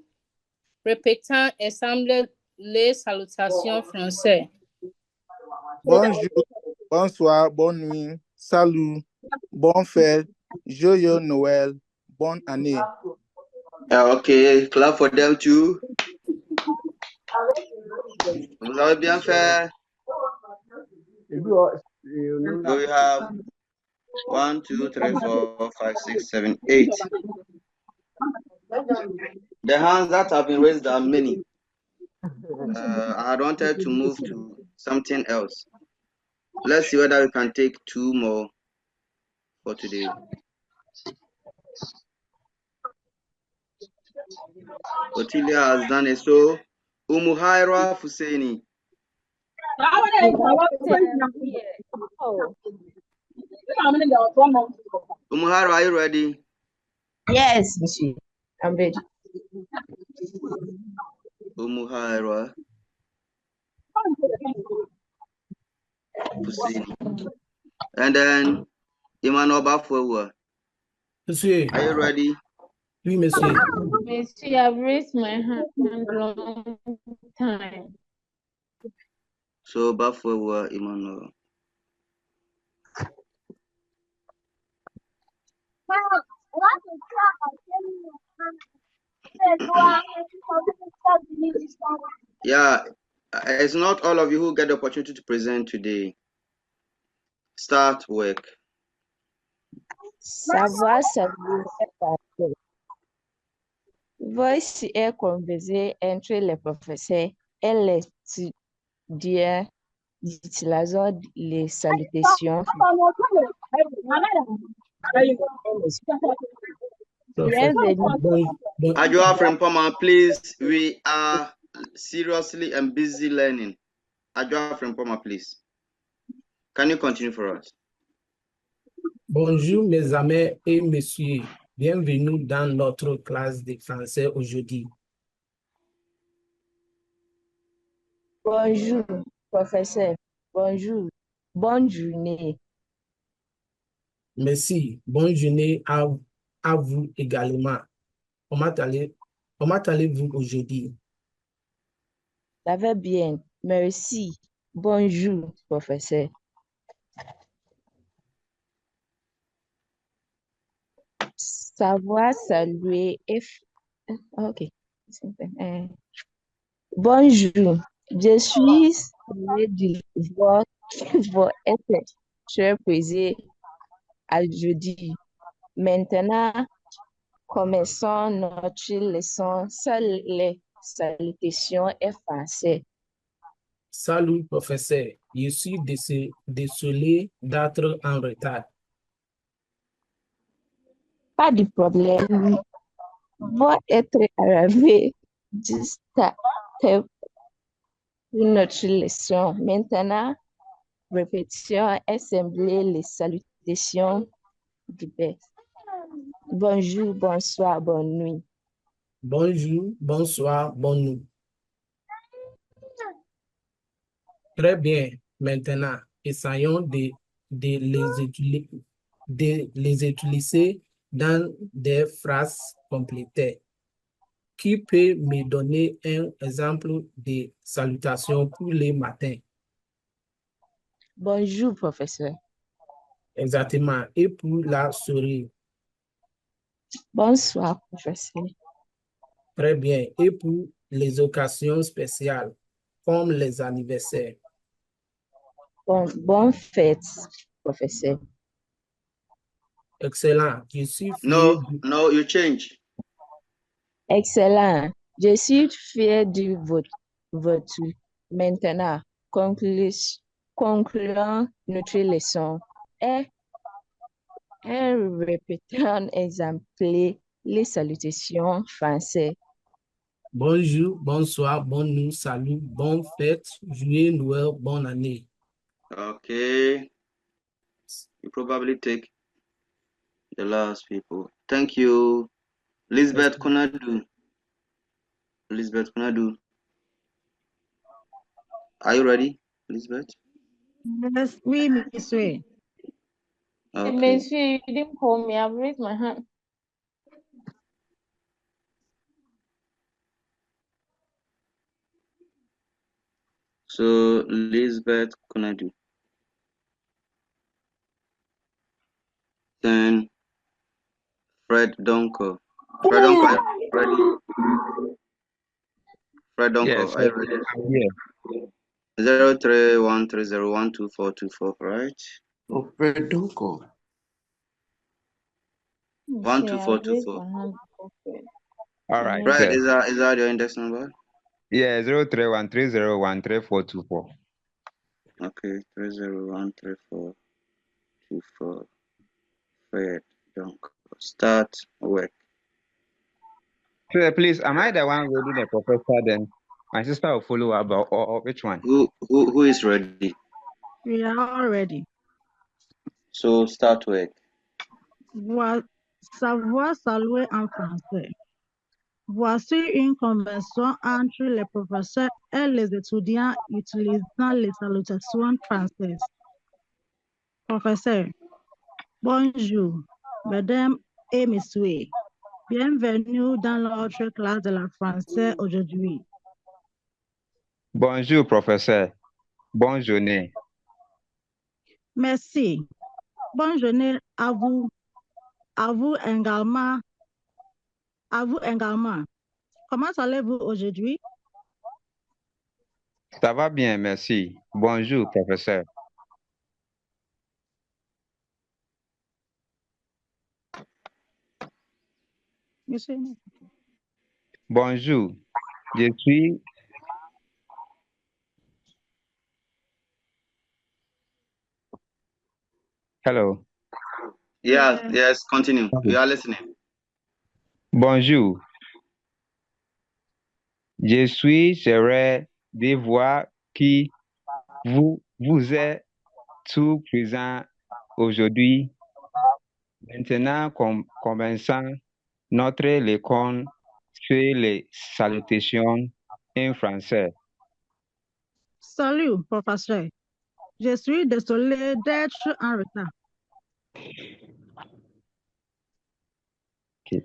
répétant ensemble les salutations françaises.
Bonjour, bonsoir, bonne nuit, salut, bonne fête, joyeux Noël, bonne année.
Okay, clap for them too. Vous avez bien fait. So we have 1, 2, 3, 4, 5, 6, 7, 8. The hands that have been raised are many. I had wanted to move to something else. Let's see whether we can take 2 more for today. Otilia has done it. So, Umuhaira Fusaini. Umuhaira, are you ready?
Yes, monsieur. I'm ready.
Umuhaira Fusaini. And then, Emmanuel Bafwewa.
Monsieur.
Are you ready?
Oui, monsieur.
Monsieur, I've raised my hand long time.
So, Bafwewa, Emmanuel. Yeah, it's not all of you who get the opportunity to present today. Start work.
Savoir saluer français. Voici est conversé entre les professeurs et les étudiants utilisant les salutations.
Ajua Frimpoma, please. We are seriously and busy learning. Ajua Frimpoma, please. Can you continue for us?
Bonjour mes amis et messieurs. Bienvenue dans notre classe de français aujourd'hui.
Bonjour, professeur. Bonjour. Bonne journée.
Merci. Bonne journée à vous également. Comment allez-vous aujourd'hui?
Ça va bien. Merci. Bonjour, professeur. Savoir saluer OK. Bonjour. Je suis heureux de votre être très présent aujourd'hui. Maintenant, commençons notre leçon sur les salutations et français.
Salut, professeur. Je suis désolé d'être en retard.
Pas de problème. Votre être arrivé juste pour notre leçon. Maintenant, répétition et sembler les salutations du best. Bonjour, bonsoir, bonne nuit.
Bonjour, bonsoir, bonne nuit. Très bien. Maintenant, essayons de les utiliser dans des phrases complétées. Qui peut me donner un exemple de salutation pour les matins?
Bonjour, professeur.
Exactement. Et pour la soirée?
Bonsoir, professeur.
Très bien. Et pour les occasions spéciales, comme les anniversaires?
Bonne fête, professeur.
Excellent. Je suis fier
No, you change.
Excellent. Je suis fier de votre. Maintenant, concluons notre leçon et répétons exemple les salutations françaises.
Bonjour, bonsoir, bonne nuit, salut, bonne fête, joyeux Noël, bonne année.
Okay. You probably take the last people. Thank you. Lisbeth Kunadu. Lisbeth Kunadu. Are you ready, Lisbeth?
Yes, oui, monsieur.
Okay.
Monsieur, you didn't call me. I've raised my hand.
So, Lisbeth Kunadu. Then, Fred Donko. Fred Donko, are you ready? Fred Donko,
Yes,
are you ready?
I'm here.
0313012424, right?
Oh, Fred Donko.
Monsieur, I've raised
12424.
my hand. Okay.
All right,
Fred,
sir.
is that your index number?
Yeah, 0313013424.
Okay, 3013424. Fred Donko. Start work.
Sir, please, am I the one reading the professor then? My sister will follow up, or which one?
Who is ready?
We are all ready.
So, start work.
Savoir saluer en français. Voici une convention entre les professeurs et les étudiants utilisant les salutations françaises. Professeur, bonjour, mesdames et messieurs. Bienvenue dans notre classe de la français aujourd'hui.
Bonjour, professeur. Bonne journée.
Merci. Bonne journée à vous. À vous également. À vous également. Comment allez-vous aujourd'hui?
Ça va bien, merci. Bonjour, professeur.
Monsieur.
Bonjour. Je suis... Hello.
Yes, continue. We are listening.
Bonjour. Je suis heureux de voir que vous êtes tout présent aujourd'hui. Maintenant, commençons notre leçon sur les salutations en français.
Salut, professeur. Je suis désolé d'être en retard.
Okay.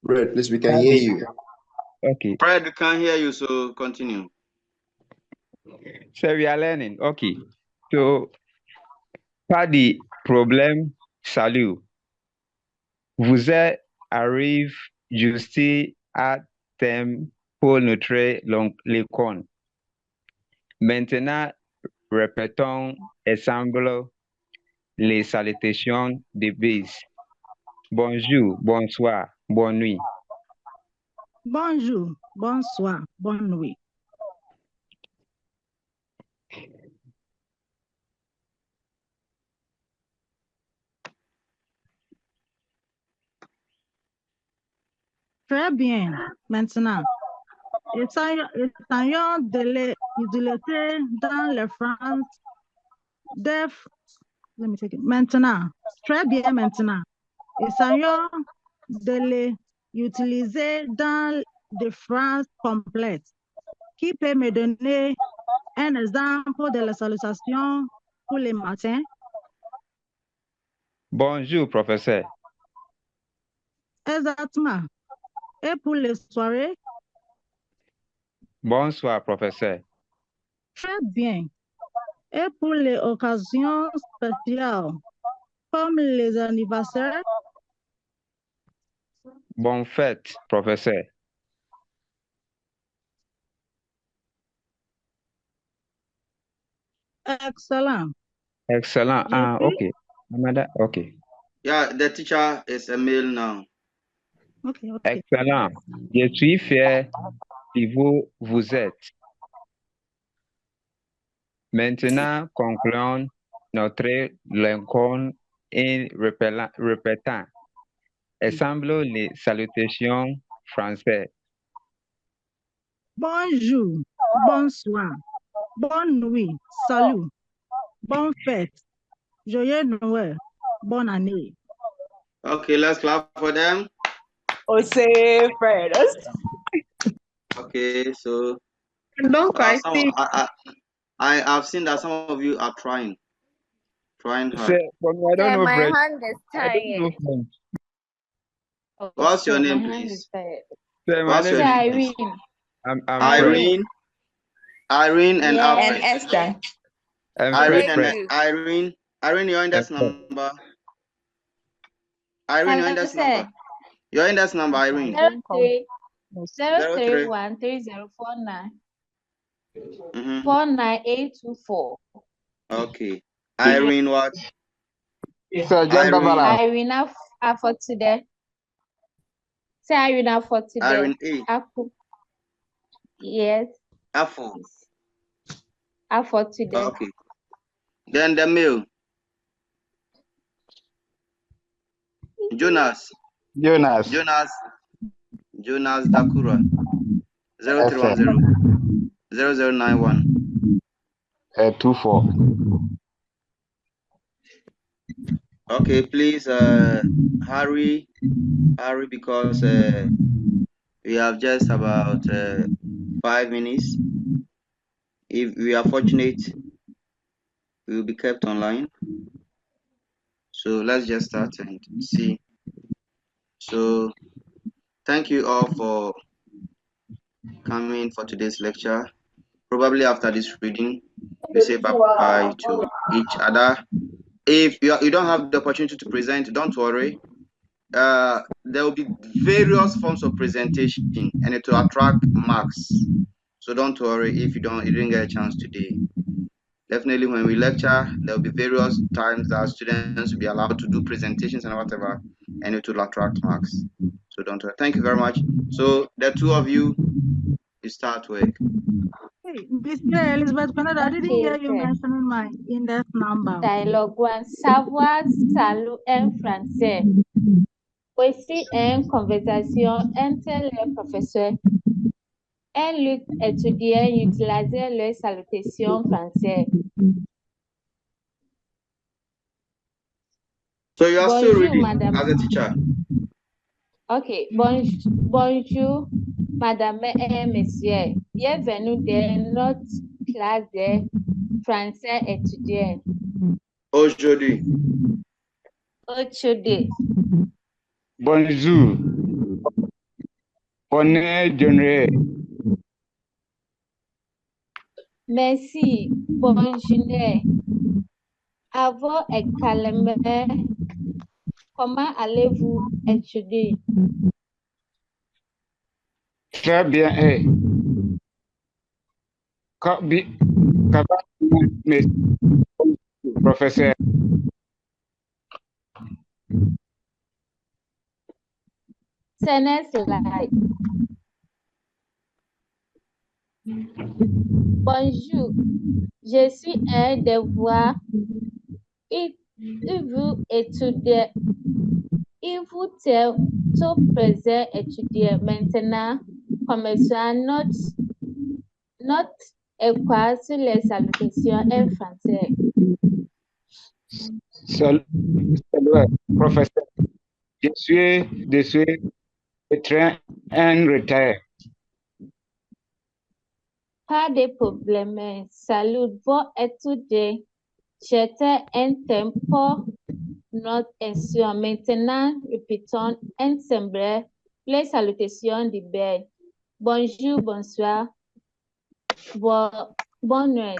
Fred, please, we can hear you.
Okay.
Fred, we can't hear you, so continue.
So we are learning. Okay. So, pas de problème. Salut. Vous arrive juste à temps pour notre leçon. Maintenant, répétons ensemble les salutations de base. Bonjour, bonsoir, bonne nuit.
Bonjour, bonsoir, bonne nuit. Très bien. Maintenant, essayons de les utiliser dans les phrases Maintenant, très bien maintenant. Essayons de les utiliser dans des phrases complètes. Qui peut me donner un exemple de la salutation pour le matin?
Bonjour, professeur.
Exactement. Et pour les soirées?
Bonsoir, professeur.
Très bien. Et pour les occasions spéciales, comme les anniversaires?
Bonne fête, professeur.
Excellent.
Excellent. Okay. Okay.
Yeah, the teacher is a male now.
Okay.
Excellent. Je suis fier de vous êtes. Maintenant, concluons notre leçon en répétant ensemble les salutations françaises.
Bonjour, bonsoir, bonne nuit, salut, bonne fête, joyeux Noël, bonne année.
Okay, let's clap for them.
Jose Fred.
Okay, so
Don't cry.
I have seen that some of you are trying hard.
I don't know
my
French.
hand is
I don't know
tired.
French.
What's your name,
My hand
please?
is tired.
What's your name, please?
I'm
Irene. Irene and
Yes.
Alfred.
And Esther.
Irene, your index number. Irene, your index number. Your index number, Irene.
0313049 49824.
Okay. Irene, what?
So gender balance.
Irene for today. Say Irene for today.
Irene A.
Yes.
Apple.
For today.
Okay. Then the male. Jonas Dakura. 0310 0091
24.
Okay, please hurry because we have just about 5 minutes. If we are fortunate, we will be kept online. So let's just start and see. So thank you all for coming for today's lecture. Probably after this reading, we say bye-bye to each other. If you don't have the opportunity to present, don't worry. There will be various forms of presentation and it will attract marks. So don't worry if you didn't get a chance today. Definitely when we lecture, there will be various times that students will be allowed to do presentations and whatever, and it will attract marks. So don't worry. Thank you very much. So the two of you start work.
Hey, Miss Elizabeth Canada, I didn't hear you mentioning my index number.
Dialogue 1. Savoir, salut en français. Voici une conversation entre le professeur et l'étudiant utilisant les salutations françaises.
So you are still
Bonjour,
reading
madame.
as a teacher.
Okay, bonjour, madame et messieurs. Bienvenue dans notre classe de français étudiant.
Aujourd'hui.
Aujourd'hui.
Bonjour. Bonne journée.
Merci. Bonne journée. Avant également, comment allez-vous étudier?
Très bien. Ça va bien, merci, professeur.
C'est next slide. Bonjour, je suis un devoir. Il vous étudier. Il vous tout présent étudier. Maintenant, commençons notre école sur les salutations en français.
Salut, professeur. Je suis le train en retard.
Pas de problème. Salut, vos étudiants. J'étais un tempo notre action. Maintenant, répétons ensemble les salutations du bel. Bonjour, bonsoir, bonne nuit.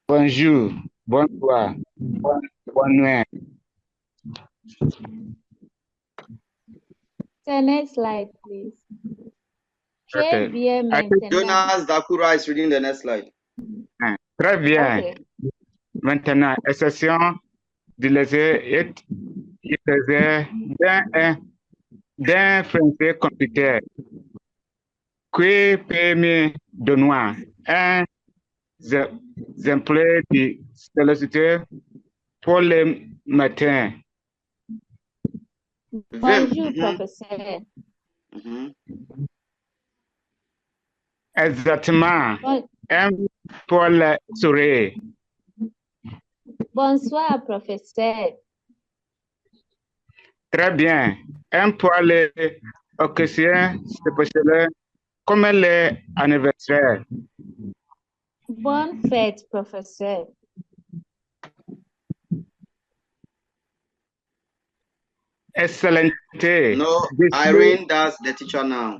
Bonjour, bonsoir, bonne nuit.
Next slide, please. Très bien, maintenant.
Jonas Dakura is reading the next slide.
Très bien.
Okay.
Maintenant, exception de laisser il faisait d'un français computer qui permet de noir un exemplaire de solliciter pour le matin.
Bonjour, professeur.
Exactement. Un pour la soirée.
Bonsoir, professeur.
Très bien. Un pour les occasions spéciales comme l'anniversaire.
Bonne fête, professeur.
Excellent.
No, Irene, that's the teacher now.